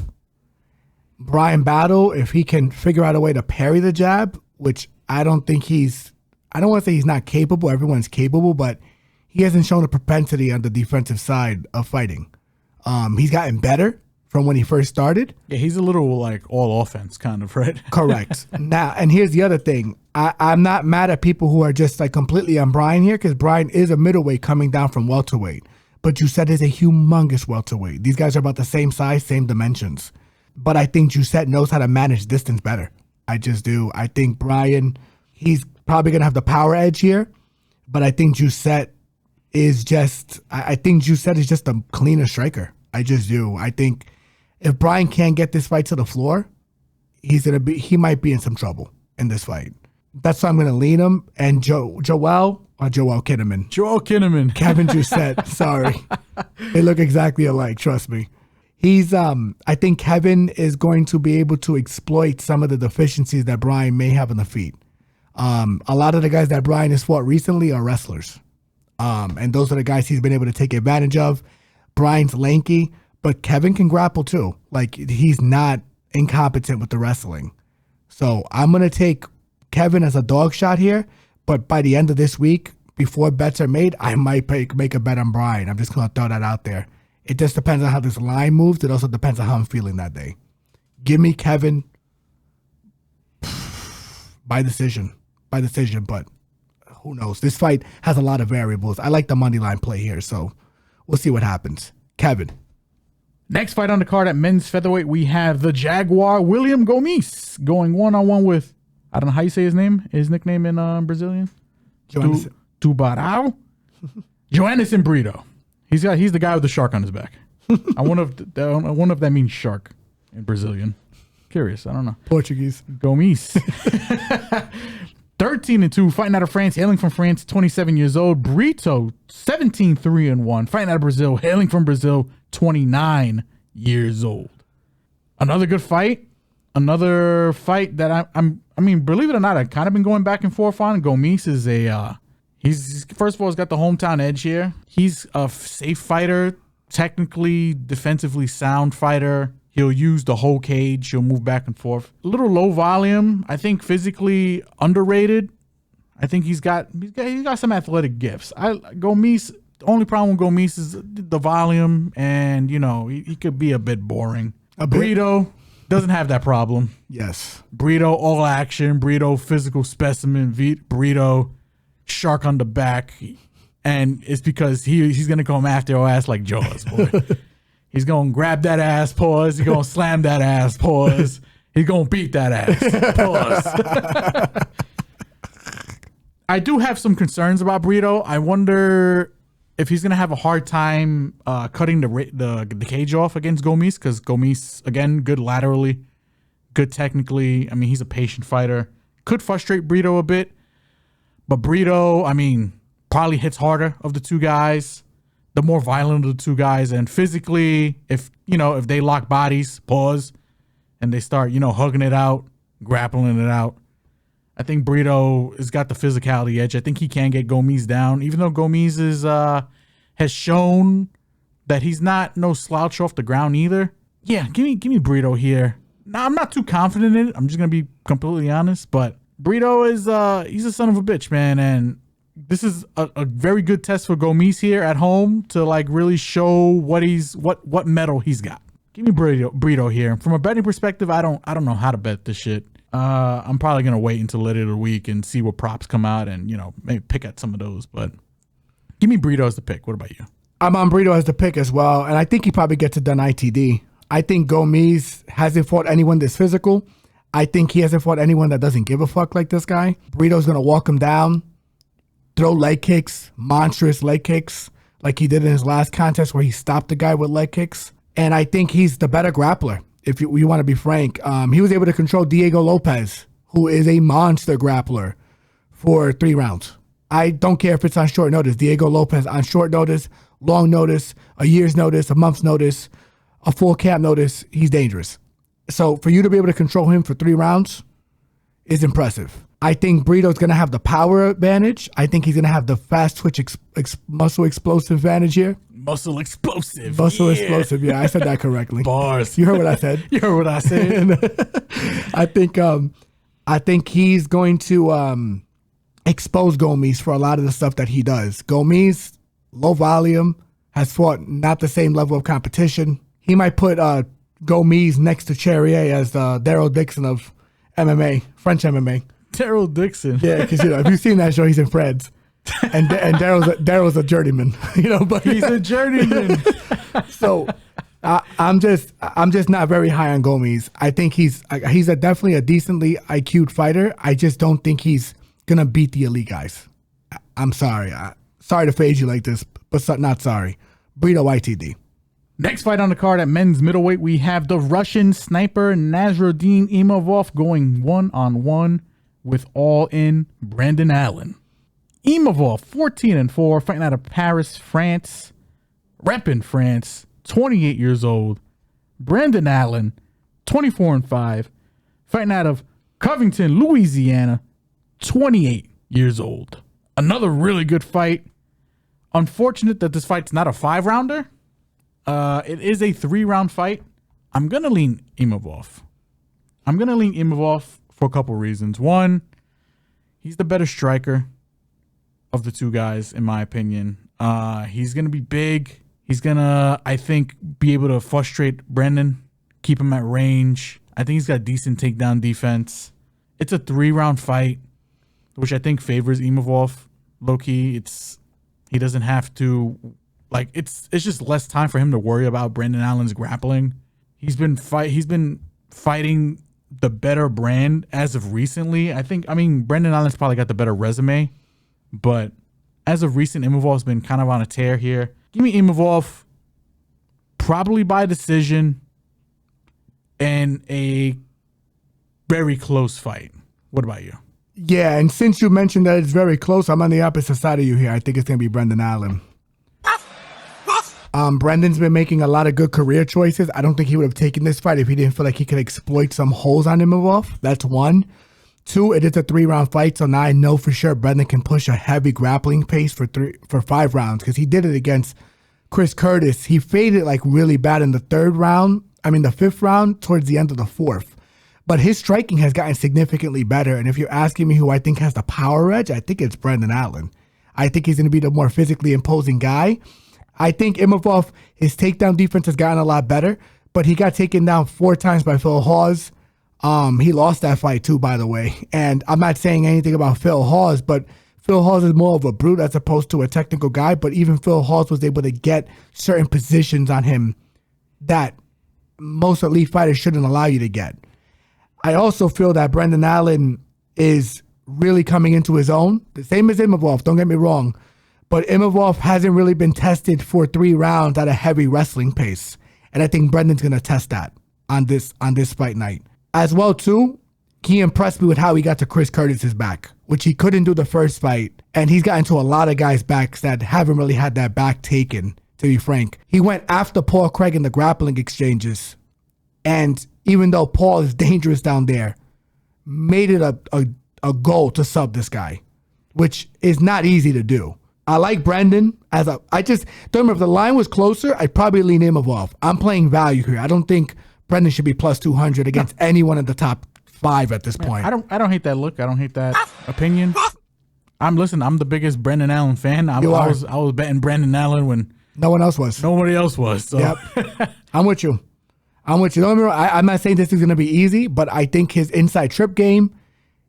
Brian Battle, if he can figure out a way to parry the jab, which I don't want to say he's not capable. Everyone's capable, but he hasn't shown a propensity on the defensive side of fighting. He's gotten better from when he first started. Yeah, he's a little like all offense kind of, right? Correct. Now, and here's the other thing. I'm not mad at people who are just like completely on Brian here because Brian is a middleweight coming down from welterweight. But Giuseppe is a humongous welterweight. These guys are about the same size, same dimensions. But I think Giuseppe knows how to manage distance better. I just do. I think Brian, he's probably going to have the power edge here. But I think Giuseppe is just a cleaner striker. I just do. I think if Brian can't get this fight to the floor, he might be in some trouble in this fight. That's why I'm going to lean him. And Joel Kinnaman. Kevin Giuseppe. Sorry. They look exactly alike. Trust me. I think Kevin is going to be able to exploit some of the deficiencies that Brian may have on the feet. A lot of the guys that Brian has fought recently are wrestlers. And those are the guys he's been able to take advantage of. Brian's lanky, but Kevin can grapple too. Like, he's not incompetent with the wrestling. So I'm going to take Kevin as a dog shot here, but by the end of this week, before bets are made, I might make a bet on Brian. I'm just going to throw that out there. It just depends on how this line moves. It also depends on how I'm feeling that day. Give me Kevin by decision, but who knows? This fight has a lot of variables. I like the money line play here, so we'll see what happens. Kevin. Next fight on the card at men's featherweight, we have the Jaguar William Gomis going one-on-one with, I don't know how you say his nickname in Brazilian. Tubarão. Joanderson Brito. He's the guy with the shark on his back. I wonder if that means shark in Brazilian. Curious. I don't know. Portuguese. Gomis. 13-2, fighting out of France, hailing from France, 27 years old. Brito, 17-3-1, fighting out of Brazil, hailing from Brazil, 29 years old. Another good fight. Another fight that I mean, believe it or not, I've kind of been going back and forth on. Gomis is he's first of all, he's got the hometown edge here. He's a safe fighter, technically, defensively sound fighter. He'll use the whole cage. He'll move back and forth. A little low volume. I think physically underrated. I think he's got some athletic gifts. Gomis. The only problem with Gomis is the volume, and he could be a bit boring. Brito doesn't have that problem. Yes. Brito all action. Brito physical specimen. Brito shark on the back, and it's because he's gonna come after your ass like Jaws, boy. He's going to grab that ass, pause. He's going to slam that ass, pause. He's going to beat that ass, pause. I do have some concerns about Brito. I wonder if he's going to have a hard time cutting the cage off against Gomis, because Gomis, again, good laterally, good technically. I mean, he's a patient fighter. Could frustrate Brito a bit. But Brito, I mean, probably hits harder of the two guys. The more violent of the two guys, and physically, if they lock bodies, pause, and they start, hugging it out, grappling it out, I think Brito has got the physicality edge. I think he can get Gomis down, even though Gomis has shown that he's not no slouch off the ground either. Yeah, give me Brito here. Now, I'm not too confident in it. I'm just going to be completely honest. But Brito is he's a son of a bitch, man. And this is a very good test for Gomis here at home to like really show what metal he's got. Give me Brito here. From a betting perspective, I don't know how to bet this shit. I'm probably going to wait until later in the week and see what props come out and, maybe pick at some of those. But give me Brito as the pick. What about you? I'm on Brito as the pick as well, and I think he probably gets it done ITD. I think Gomis hasn't fought anyone this physical. I think he hasn't fought anyone that doesn't give a fuck like this guy. Brito's going to walk him down, throw leg kicks, monstrous leg kicks, like he did in his last contest where he stopped the guy with leg kicks. And I think he's the better grappler, if you want to be frank. He was able to control Diego Lopez, who is a monster grappler, for 3 rounds. I don't care if it's on short notice. Diego Lopez on short notice, long notice, a year's notice, a month's notice, a full camp notice, he's dangerous. So for you to be able to control him for 3 rounds is impressive. I think Brito's going to have the power advantage. I think he's going to have the fast twitch muscle explosive advantage here. Muscle explosive. Explosive. Yeah, I said that correctly. Bars. You heard what I said. You heard what I said. I think he's going to expose Gomis for a lot of the stuff that he does. Gomis, low volume, has fought not the same level of competition. He might put Gomis next to Charriere as Daryl Dixon of MMA, French MMA. Daryl Dixon. Yeah, because if you've seen that show, he's in Fred's. And Daryl's a journeyman, but he's a journeyman. So I'm just not very high on Gomis. I think he's definitely a decently IQ'd fighter. I just don't think he's gonna beat the elite guys. I'm sorry. Sorry to phase you like this, but not sorry. Brito ITD. Next fight on the card at men's middleweight, we have the Russian sniper Nasruddin Imavov going 1-on-1 with all-in Brendan Allen. Imavov, 14-4, fighting out of Paris, France, repping France, 28 years old. Brendan Allen, 24-5, fighting out of Covington, Louisiana, 28 years old. Another really good fight. Unfortunate that this fight's not a 5-rounder. It is a 3-round fight. I'm going to lean Imavov. For a couple reasons. One, he's the better striker of the two guys, in my opinion. He's going to be big. He's going to, I think, be able to frustrate Brendan, keep him at range. I think he's got decent takedown defense. It's a 3-round fight, which I think favors Imavov. Low-key, he doesn't have to, it's just less time for him to worry about Brendan Allen's grappling. He's been fighting the better brand as of recently. Brendan Allen's probably got the better resume, but as of recent, Imavov's been kind of on a tear here. Give me Imavov probably by decision and a very close fight. What about you? Yeah, and since you mentioned that it's very close, I'm on the opposite side of you here. I think it's going to be Brendan Allen. Brendan's been making a lot of good career choices. I don't think he would have taken this fight if he didn't feel like he could exploit some holes on Imavov. That's one. Two, it is a 3-round fight, so now I know for sure Brendan can push a heavy grappling pace for 5 rounds because he did it against Chris Curtis. He faded really bad in the 5th round towards the end of the 4th. But his striking has gotten significantly better, and if you're asking me who I think has the power edge, I think it's Brendan Allen. I think he's going to be the more physically imposing guy. I think Imavov, his takedown defense has gotten a lot better, but he got taken down 4 times by Phil Hawes. He lost that fight too, by the way. And I'm not saying anything about Phil Hawes, but Phil Hawes is more of a brute as opposed to a technical guy. But even Phil Hawes was able to get certain positions on him that most elite fighters shouldn't allow you to get. I also feel that Brendan Allen is really coming into his own. The same as Imavov, don't get me wrong. But Imavov hasn't really been tested for 3 rounds at a heavy wrestling pace. And I think Brendan's going to test that on this fight night. As well, too, he impressed me with how he got to Chris Curtis's back, which he couldn't do the first fight. And he's gotten to a lot of guys' backs that haven't really had that back taken, to be frank. He went after Paul Craig in the grappling exchanges. And even though Paul is dangerous down there, made it a goal to sub this guy, which is not easy to do. I like Brendan I just don't remember if the line was closer, I'd probably lean Imavov. I'm playing value here. I don't think Brendan should be plus 200 against anyone in the top 5 at this point. I don't hate that look. I don't hate that opinion. I'm the biggest Brendan Allen fan. I was betting Brendan Allen when no one else was. Nobody else was. So. Yep. I'm with you. Don't get me wrong, I'm not saying this is going to be easy, but I think his inside trip game,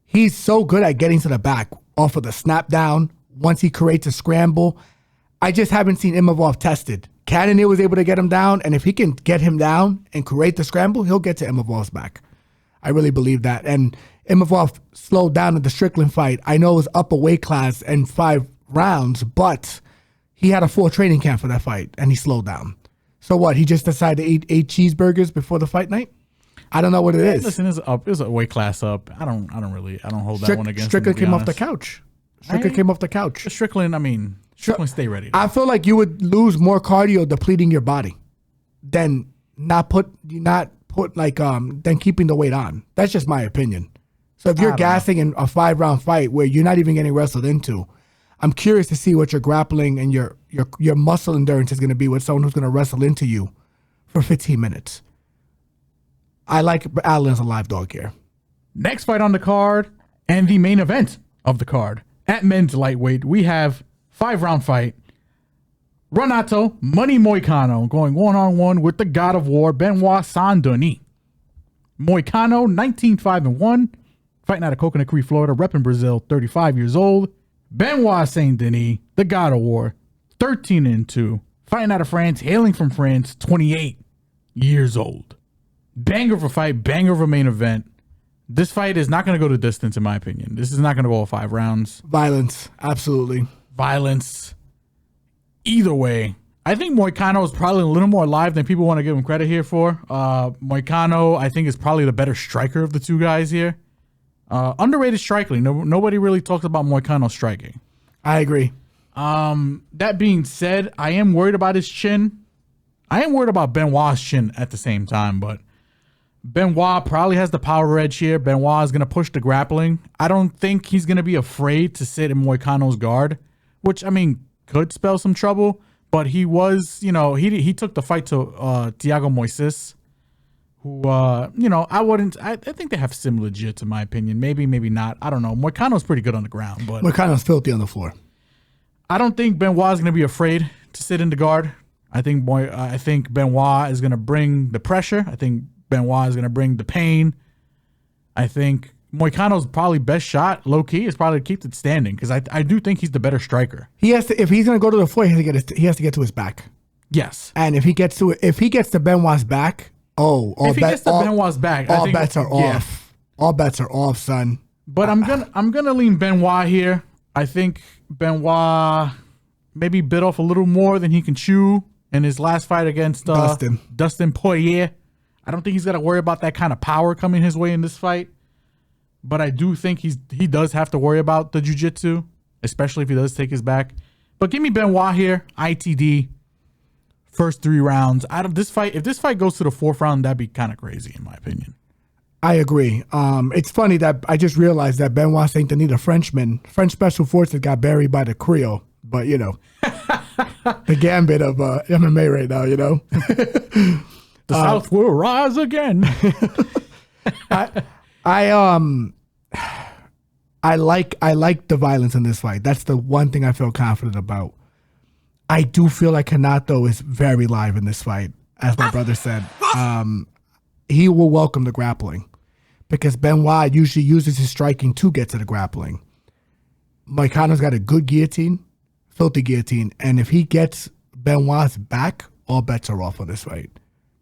he's so good at getting to the back off of the snap down once he creates a scramble. I just haven't seen Imavov tested. Cannonier was able to get him down, and if he can get him down and create the scramble, he'll get to Imavov's back. I really believe that. And Imavov slowed down in the Strickland fight. I know it was up a weight class and 5 rounds, but he had a full training camp for that fight, and he slowed down. So what? He just decided to eat 8 cheeseburgers before the fight night? I don't know what it is. Listen, it's a weight class up. I don't hold that one against Strickland him, came off the couch. Strickland, stay ready. I feel like you would lose more cardio depleting your body than than keeping the weight on. That's just my opinion. So if you're gassing in a 5-round fight where you're not even getting wrestled into, I'm curious to see what your grappling and your muscle endurance is going to be with someone who's going to wrestle into you for 15 minutes. I like Allen as a live dog here. Next fight on the card and the main event of the card. At men's lightweight, we have 5-round fight. Renato Money Moicano going 1-on-1 with the God of War, Benoit Saint-Denis. Moicano, 19-5-1, fighting out of Coconut Creek, Florida, repping Brazil, 35 years old. Benoit Saint-Denis, the God of War, 13-2, fighting out of France, hailing from France, 28 years old. Banger of a fight, banger of a main event. This fight is not going to go to distance, in my opinion. This is not going to go all 5 rounds. Violence, absolutely. Violence. Either way, I think Moicano is probably a little more alive than people want to give him credit here for. Moicano, I think, is probably the better striker of the 2 guys here. Underrated striking. Nobody really talks about Moicano striking. I agree. That being said, I am worried about his chin. I am worried about Benoit's chin at the same time, but Benoit probably has the power edge here. Benoit is going to push the grappling. I don't think he's going to be afraid to sit in Moicano's guard, which, I mean, could spell some trouble, but he was, he took the fight to Thiago Moises, who, I think they have similar jits in my opinion. Maybe not. I don't know. Moicano's pretty good on the ground, but Moicano's filthy on the floor. I don't think Benoit is going to be afraid to sit in the guard. I think Benoit is going to bring the pressure. I think Benoit is going to bring the pain. I think Moicano's probably best shot, low key, is probably to keep it standing because I do think he's the better striker. He has to, if he's going to go to the floor, he has to get to his back. Yes, and if he gets to Benoit's back, all bets are off. All bets are off, son. But I'm gonna lean Benoit here. I think Benoit maybe bit off a little more than he can chew in his last fight against Dustin Poirier. I don't think he's got to worry about that kind of power coming his way in this fight. But I do think he does have to worry about the jiu-jitsu, especially if he does take his back. But give me Benoit here, ITD, first 3 rounds. If this fight goes to the 4th round, that'd be kind of crazy in my opinion. I agree. It's funny that I just realized that Benoit Saint-Denis, a Frenchman, French Special Forces got buried by the Creole. But, the gambit of MMA right now, The South will rise again. I like the violence in this fight. That's the one thing I feel confident about. I do feel like Renato is very live in this fight, as my brother said. He will welcome the grappling because Benoit usually uses his striking to get to the grappling. Moicano's got a good guillotine, filthy guillotine, and if he gets Benoit's back, all bets are off on this fight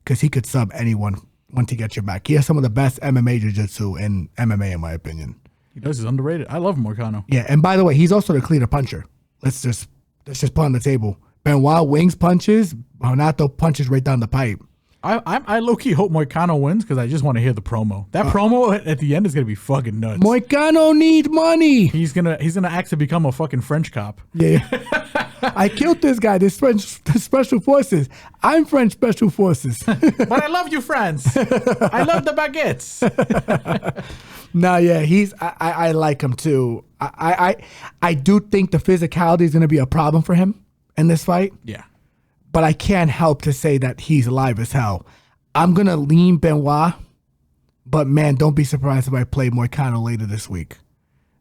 because he could sub anyone once he gets your back. He has some of the best MMA jiu-jitsu in MMA, in my opinion. He does. He's underrated. I love Moicano. Yeah, and by the way, he's also the cleaner puncher. Let's just put on the table. Benoit wings punches. Renato punches right down the pipe. I low-key hope Moicano wins because I just want to hear the promo. That promo at the end is going to be fucking nuts. Moicano need money. He's gonna act to become a fucking French cop. Yeah. I killed this guy, this Special Forces. I'm French Special Forces. But I love you, France. I love the baguettes. No, yeah, I like him too. I do think the physicality is going to be a problem for him in this fight. Yeah. But I can't help to say that he's alive as hell. I'm going to lean Benoit, but man, don't be surprised if I play Moicano later this week.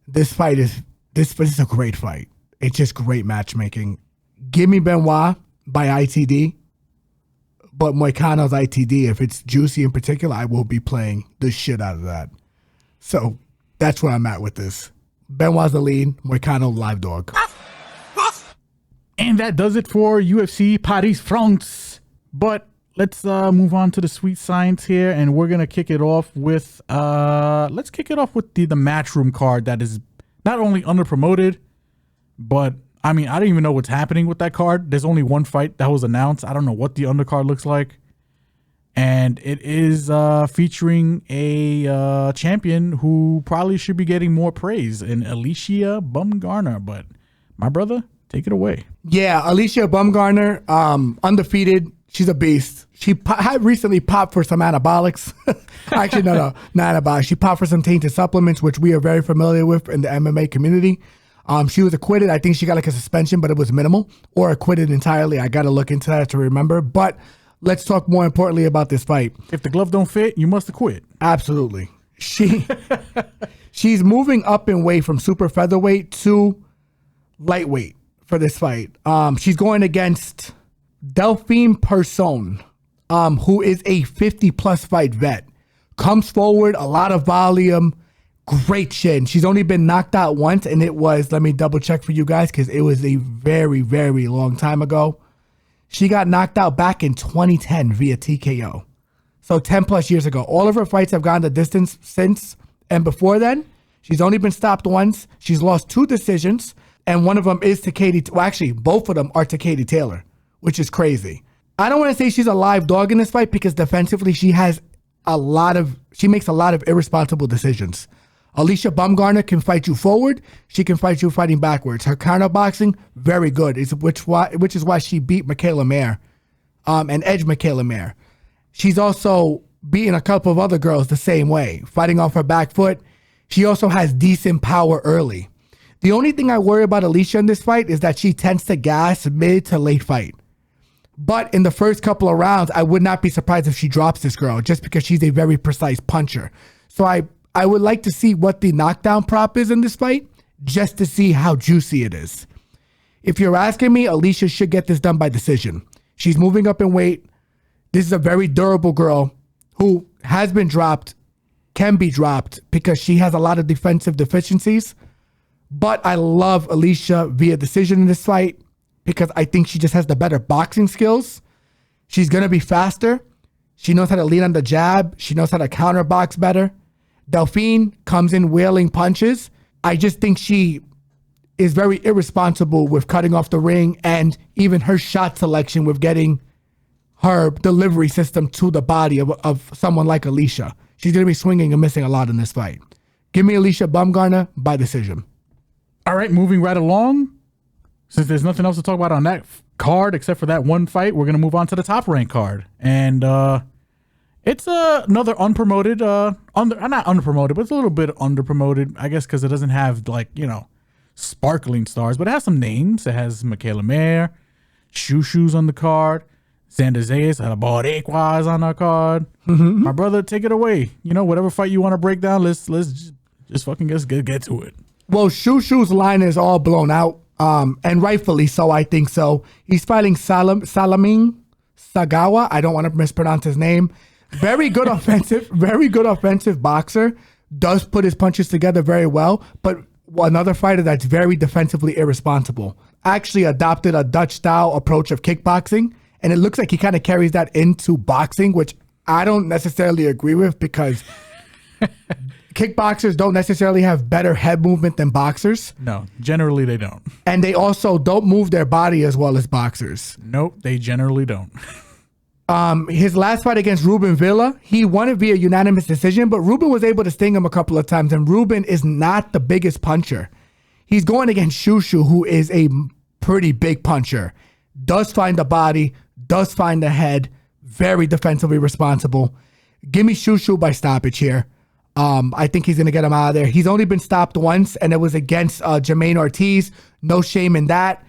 This is a great fight. It's just great matchmaking. Give me Benoit by ITD, but Moicano's ITD, if it's juicy in particular, I will be playing the shit out of that. So that's where I'm at with this. Benoit's the lead, Moicano live dog. And that does it for UFC Paris, France. But let's move on to the sweet science here, and we're gonna kick it off with the Matchroom card that is not only underpromoted, but I mean, I don't even know what's happening with that card. There's only one fight that was announced. I don't know what the undercard looks like. And it is featuring a champion who probably should be getting more praise in Alycia Baumgardner. But my brother, take it away. Yeah, Alycia Baumgardner, undefeated. She's a beast. She had recently popped for some anabolics. Actually, no, not anabolics. She popped for some tainted supplements, which we are very familiar with in the MMA community. She was acquitted. I think she got like a suspension, but it was minimal, or acquitted entirely. I got to look into that to remember. But let's talk more importantly about this fight. If the glove don't fit, you must acquit. Absolutely. She's moving up in weight from super featherweight to lightweight for this fight. She's going against Delfine Persoon, who is a 50-plus fight vet. Comes forward, a lot of volume, great chin. She's only been knocked out once, and it was, let me double check for you guys, because it was a very, very long time ago. She got knocked out back in 2010 via TKO. So 10 plus years ago. All of her fights have gone the distance since, and before then, she's only been stopped once. She's lost 2 decisions, and one of them is to Katie, well actually, both of them are to Katie Taylor, which is crazy. I don't want to say she's a live dog in this fight because defensively she makes a lot of irresponsible decisions. Alycia Baumgardner can fight you forward. She can fight you fighting backwards. Her counterboxing, very good, which is why she beat Mikaela Mayer and edged Mikaela Mayer. She's also beaten a couple of other girls the same way, fighting off her back foot. She also has decent power early. The only thing I worry about Alycia in this fight is that she tends to gas mid to late fight. But in the first couple of rounds, I would not be surprised if she drops this girl just because she's a very precise puncher. So I would like to see what the knockdown prop is in this fight just to see how juicy it is. If you're asking me, Alycia should get this done by decision. She's moving up in weight. This is a very durable girl who has been dropped, can be dropped because she has a lot of defensive deficiencies. But I love Alycia via decision in this fight because I think she just has the better boxing skills. She's going to be faster. She knows how to lean on the jab. She knows how to counter box better. Delfine comes in wailing punches. I just think she is very irresponsible with cutting off the ring and even her shot selection with getting her delivery system to the body of someone like Alycia. She's going to be swinging and missing a lot in this fight. Give me Alycia Baumgardner by decision. All right, moving right along. Since there's nothing else to talk about on that card except for that one fight, we're going to move on to the top rank card. And it's another unpromoted, not unpromoted, but it's a little bit underpromoted, I guess, because it doesn't have, like, sparkling stars, but it has some names. It has Mikaela Mayer, Shushu's on the card, Xander Zayas, Boricua's on our card. Mm-hmm. My brother, take it away. Whatever fight you want to break down, let's just fucking get to it. Well, Shushu's line is all blown out, and rightfully so, I think so. He's fighting Salaming Sagawa. I don't want to mispronounce his name. Very good offensive boxer. Does put his punches together very well, but another fighter that's very defensively irresponsible. Actually adopted a Dutch-style approach of kickboxing, and it looks like he kind of carries that into boxing, which I don't necessarily agree with because kickboxers don't necessarily have better head movement than boxers. No, generally they don't. And they also don't move their body as well as boxers. Nope, they generally don't. His last fight against Ruben Villa, he won it via unanimous decision, but Ruben was able to sting him a couple of times, and Ruben is not the biggest puncher. He's going against Shushu, who is a pretty big puncher. Does find the body, does find the head, very defensively responsible. Give me Shushu by stoppage here. I think he's going to get him out of there. He's only been stopped once, and it was against Jermaine Ortiz. No shame in that.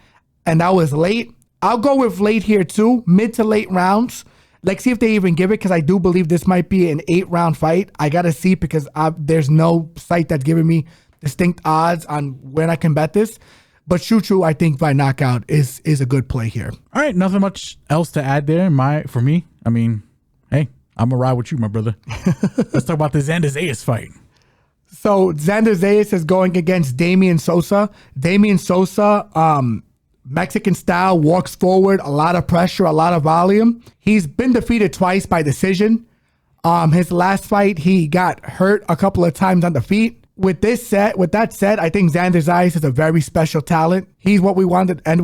And that was late. I'll go with late here too, mid to late rounds. Let's see if they even give it, because I do believe this might be an 8-round fight. I got to see, because there's no site that's giving me distinct odds on when I can bet this. But true, I think by knockout is a good play here. All right, nothing much else to add there for me. I mean, hey, I'm going to ride with you, my brother. Let's talk about the Xander Zayas fight. So Xander Zayas is going against Damian Sosa. Damian Sosa, Mexican style, walks forward, a lot of pressure, a lot of volume. He's been defeated twice by decision. His last fight, he got hurt a couple of times on the feet. With that said, I think Xander Zayas is a very special talent. He's what we wanted He's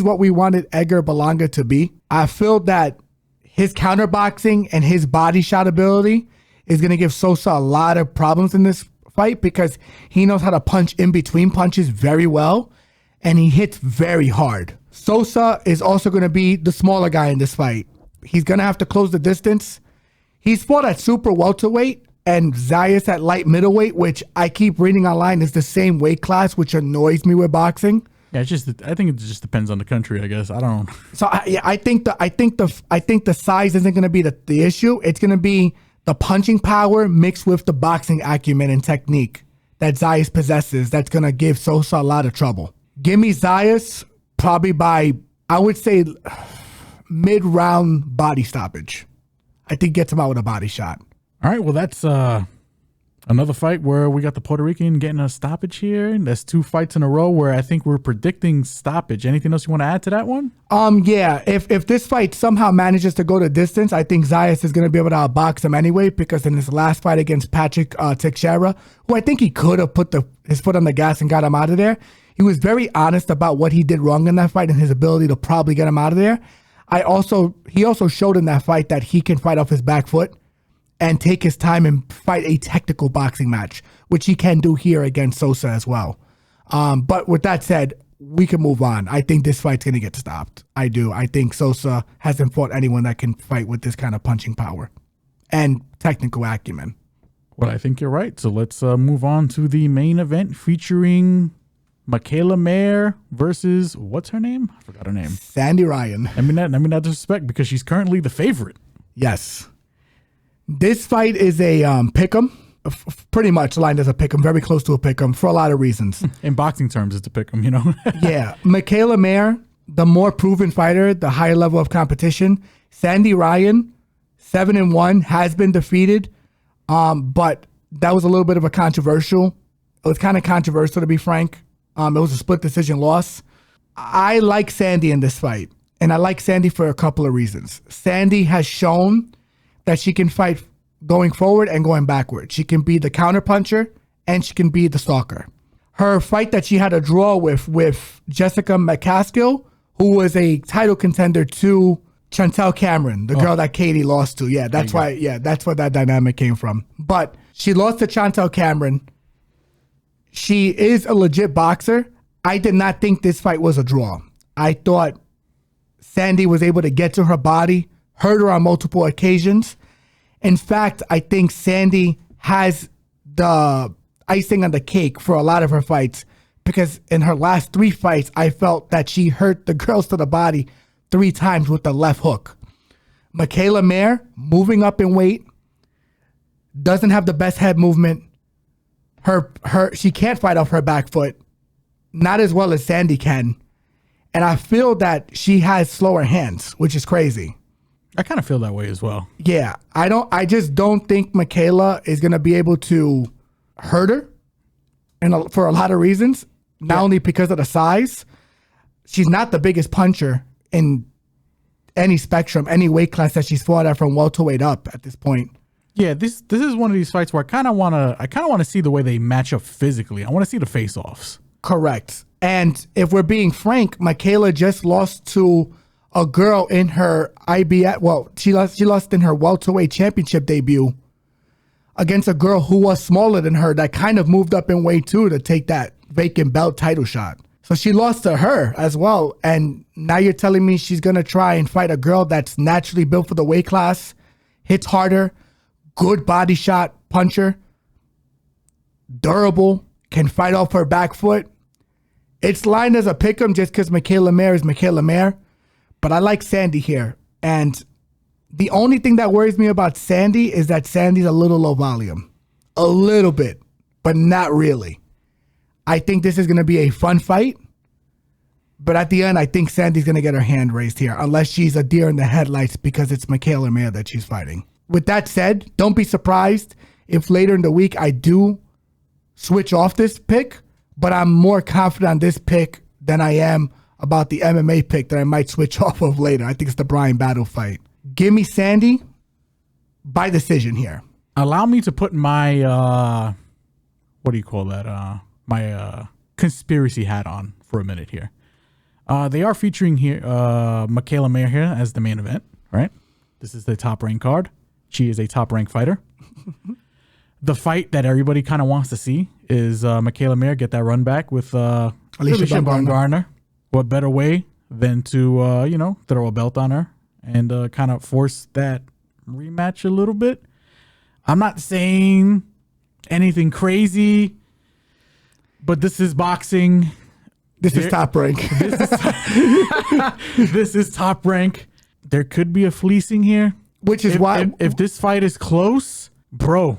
what we wanted Edgar Berlanga to be. I feel that his counterboxing and his body shot ability is going to give Sosa a lot of problems in this fight, because he knows how to punch in between punches very well, and he hits very hard. Sosa is also going to be the smaller guy in this fight. He's going to have to close the distance. He's fought at super welterweight and Zayas at light middleweight, which I keep reading online is the same weight class, which annoys me with boxing. Yeah, I think it just depends on the country, I guess. I don't. So I think the size isn't going to be the issue. It's going to be the punching power mixed with the boxing acumen and technique that Zayas possesses. That's going to give Sosa a lot of trouble. Give me Zayas probably by, I would say, mid-round body stoppage. I think gets him out with a body shot. All right, well, that's another fight where we got the Puerto Rican getting a stoppage here. That's 2 fights in a row where I think we're predicting stoppage. Anything else you want to add to that one? Yeah. If this fight somehow manages to go the distance, I think Zayas is going to be able to outbox him anyway, because in his last fight against Patrick Teixeira, who I think he could have put his foot on the gas and got him out of there, he was very honest about what he did wrong in that fight and his ability to probably get him out of there. He also showed in that fight that he can fight off his back foot and take his time and fight a technical boxing match, which he can do here against Sosa as well. But with that said, we can move on. I think this fight's going to get stopped. I do. I think Sosa hasn't fought anyone that can fight with this kind of punching power and technical acumen. Well, I think you're right. So let's move on to the main event featuring Mikaela Mayer versus, what's her name? I forgot her name. Sandy Ryan. I mean not disrespect, because she's currently the favorite. Yes. This fight is a pick'em, pretty much lined as a pick'em, very close to a pick'em for a lot of reasons. In boxing terms, it's a pick'em, you know? Yeah. Mikaela Mayer, the more proven fighter, the higher level of competition. Sandy Ryan, 7-1, has been defeated, but that was a little bit of a controversial. It was kind of controversial, to be frank. It was a split decision loss. I like Sandy in this fight, and I like Sandy for a couple of reasons. Sandy has shown that she can fight going forward and going backward. She can be the counterpuncher, and she can be the stalker. Her fight that she had a draw with Jessica McCaskill, who was a title contender to Chantel Cameron, the girl that Katie lost to. Yeah, that's why. Yeah, that's where that dynamic came from. But she lost to Chantel Cameron. She is a legit boxer. I did not think this fight was a draw. I thought Sandy was able to get to her body, hurt her on multiple occasions. In fact, I think Sandy has the icing on the cake for a lot of her fights, because in her last 3 fights, I felt that she hurt the girls to the body 3 times with the left hook. Mikaela Mayer, moving up in weight, doesn't have the best head movement. She can't fight off her back foot, not as well as Sandy can. And I feel that she has slower hands, which is crazy. I kind of feel that way as well. Yeah, I just don't think Mikaela is going to be able to hurt her, and for a lot of reasons. Not only because of the size, she's not the biggest puncher in any spectrum, any weight class that she's fought at from welterweight up at this point. Yeah, this is one of these fights where I kind of want to see the way they match up physically. I want to see the face-offs. Correct. And if we're being frank, Mikaela just lost to a girl in her IBF. Well, she lost in her welterweight championship debut against a girl who was smaller than her that kind of moved up in weight too to take that vacant belt title shot. So she lost to her as well. And now you're telling me she's going to try and fight a girl that's naturally built for the weight class, hits harder, good body shot puncher, durable, can fight off her back foot. It's lined as a pick'em just because Mikaela Mayer is Mikaela Mayer. But I like Sandy here. And the only thing that worries me about Sandy is that Sandy's a little low volume. A little bit, but not really. I think this is going to be a fun fight. But at the end, I think Sandy's going to get her hand raised here, unless she's a deer in the headlights because it's Mikaela Mayer that she's fighting. With that said, don't be surprised if later in the week I do switch off this pick, but I'm more confident on this pick than I am about the MMA pick that I might switch off of later. I think it's the Brian Battle fight. Give me Sandy by decision here. Allow me to put my, what do you call that? My conspiracy hat on for a minute here. They are featuring here Mikaela Mayer here as the main event, right? This is the top ranked card. She is a top ranked fighter. The fight that everybody kind of wants to see is Mikaela Mayer get that run back with Alycia Baumgardner. What better way than to throw a belt on her and kind of force that rematch a little bit? I'm not saying anything crazy, but this is boxing. This is top rank. This is top rank. There could be a fleecing here. Which is why if this fight is close, bro,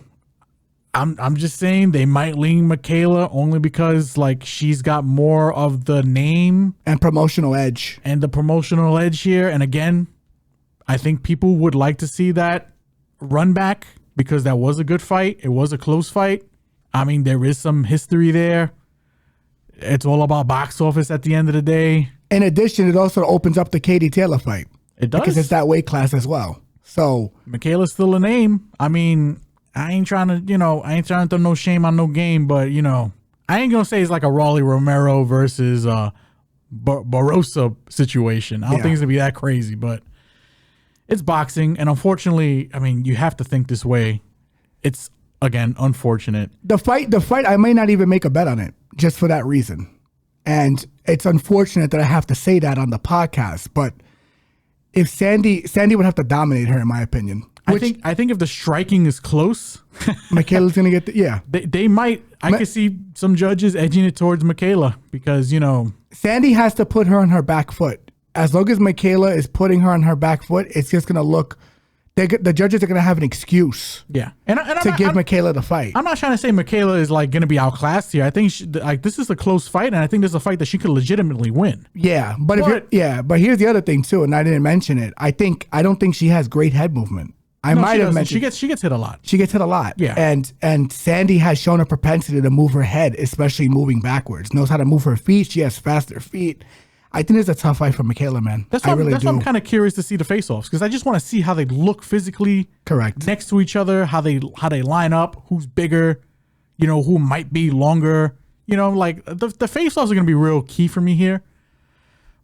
I'm just saying they might lean Mikaela only because like she's got more of the name and promotional edge. And the promotional edge here. And again, I think people would like to see that run back because that was a good fight. It was a close fight. I mean, there is some history there. It's all about box office at the end of the day. In addition, it also opens up the Katie Taylor fight. It does. Because it's that weight class as well. So Mikaela's still a name. I mean, I ain't trying to throw no shame on no game, but I ain't gonna say it's like a Rolly Romero versus Barossa situation. I don't think it's gonna be that crazy, but it's boxing, and unfortunately, I mean, you have to think this way. It's again unfortunate. The fight, I might not even make a bet on it just for that reason, and it's unfortunate that I have to say that on the podcast. But if Sandy would have to dominate her, in my opinion. I think if the striking is close, Mikaela's gonna get they might. I could see some judges edging it towards Mikaela because Sandy has to put her on her back foot. As long as Mikaela is putting her on her back foot, it's just gonna look. The judges are gonna have an excuse. Yeah, to give Mikaela the fight. I'm not trying to say Mikaela is like gonna be outclassed here. I think this is a close fight, and I think this is a fight that she could legitimately win. Yeah, but here's the other thing too, and I didn't mention it. I don't think she has great head movement. I might have mentioned she gets hit a lot. She gets hit a lot. Yeah. And Sandy has shown a propensity to move her head, especially moving backwards. Knows how to move her feet. She has faster feet. I think it's a tough fight for Mikaela, man. That's why I'm kind of curious to see the face-offs because I just want to see how they look physically. Correct. Next to each other, how they line up, who's bigger, who might be longer. Like the face-offs are going to be real key for me here.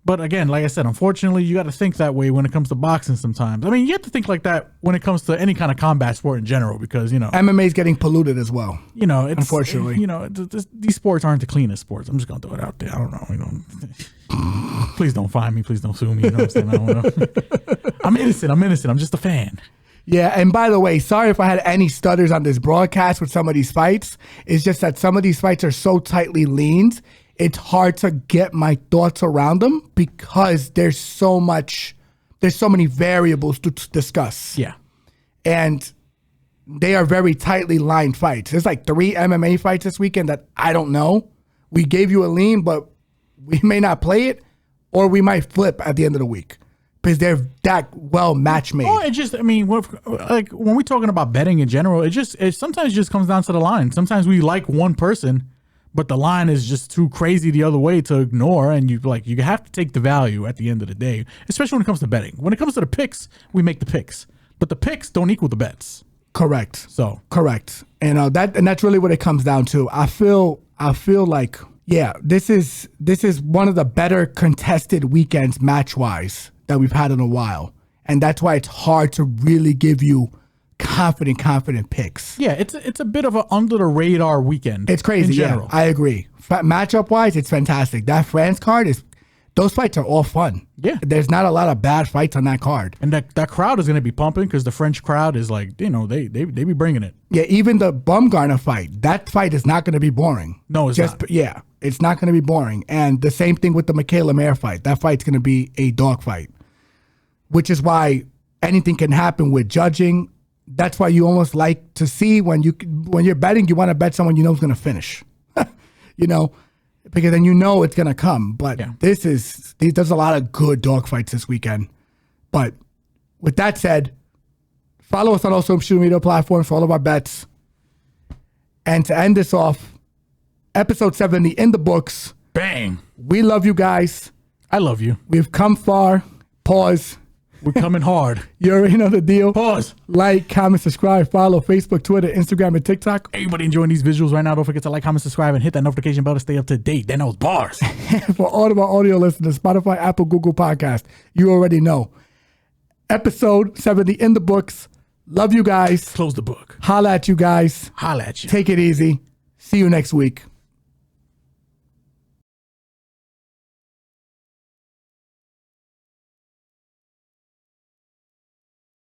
But again, like I said, unfortunately, you got to think that way when it comes to boxing sometimes. I mean, you have to think like that when it comes to any kind of combat sport in general because, MMA is getting polluted as well. It's, unfortunately. These sports aren't the cleanest sports. I'm just going to throw it out there. I don't know. Please don't find me. Please don't sue me. You know what I'm saying? I don't know. I'm innocent. I'm just a fan. Yeah, and by the way, sorry if I had any stutters on this broadcast with some of these fights. It's just that some of these fights are so tightly leaned. It's hard to get my thoughts around them because there's so many variables to discuss. Yeah. And they are very tightly lined fights. There's like 3 MMA fights this weekend that I don't know. We gave you a lean, but we may not play it or we might flip at the end of the week because they're that well match made. Oh, when we're talking about betting in general, it sometimes just comes down to the line. Sometimes we like one person, but the line is just too crazy the other way to ignore, and you have to take the value at the end of the day, especially when it comes to betting. When it comes to the picks, we make the picks, but the picks don't equal the bets. Correct. So correct, and that's really what it comes down to. I feel like this is one of the better contested weekends match wise that we've had in a while, and that's why it's hard to really give you confident picks. Yeah, it's a bit of an under the radar weekend. It's crazy. In general. Yeah, I agree. Matchup wise, it's fantastic. That France card those fights are all fun. Yeah, there's not a lot of bad fights on that card, and that crowd is going to be pumping because the French crowd is like they be bringing it. Yeah, even the Baumgardner fight. That fight is not going to be boring. No, it's not. Yeah, it's not going to be boring. And the same thing with the Mikaela Mayer fight. That fight's going to be a dog fight. which is why anything can happen with judging. That's why you almost like to see when you're betting, you want to bet someone you know is going to finish, because then you know it's going to come. But there's a lot of good dogfights this weekend. But with that said, follow us on all social media platforms for all of our bets. And to end this off, episode 70 in the books. Bang. We love you guys. I love you. We've come far. Pause. We're coming hard. You already know the deal. Pause. Like, comment, subscribe, follow Facebook, Twitter, Instagram, and TikTok. Everybody enjoying these visuals right now. Don't forget to like, comment, subscribe, and hit that notification bell to stay up to date. Then those bars. For all of our audio listeners, Spotify, Apple, Google Podcast, you already know. Episode 70 in the books. Love you guys. Close the book. Holla at you guys. Holla at you. Take it easy. See you next week.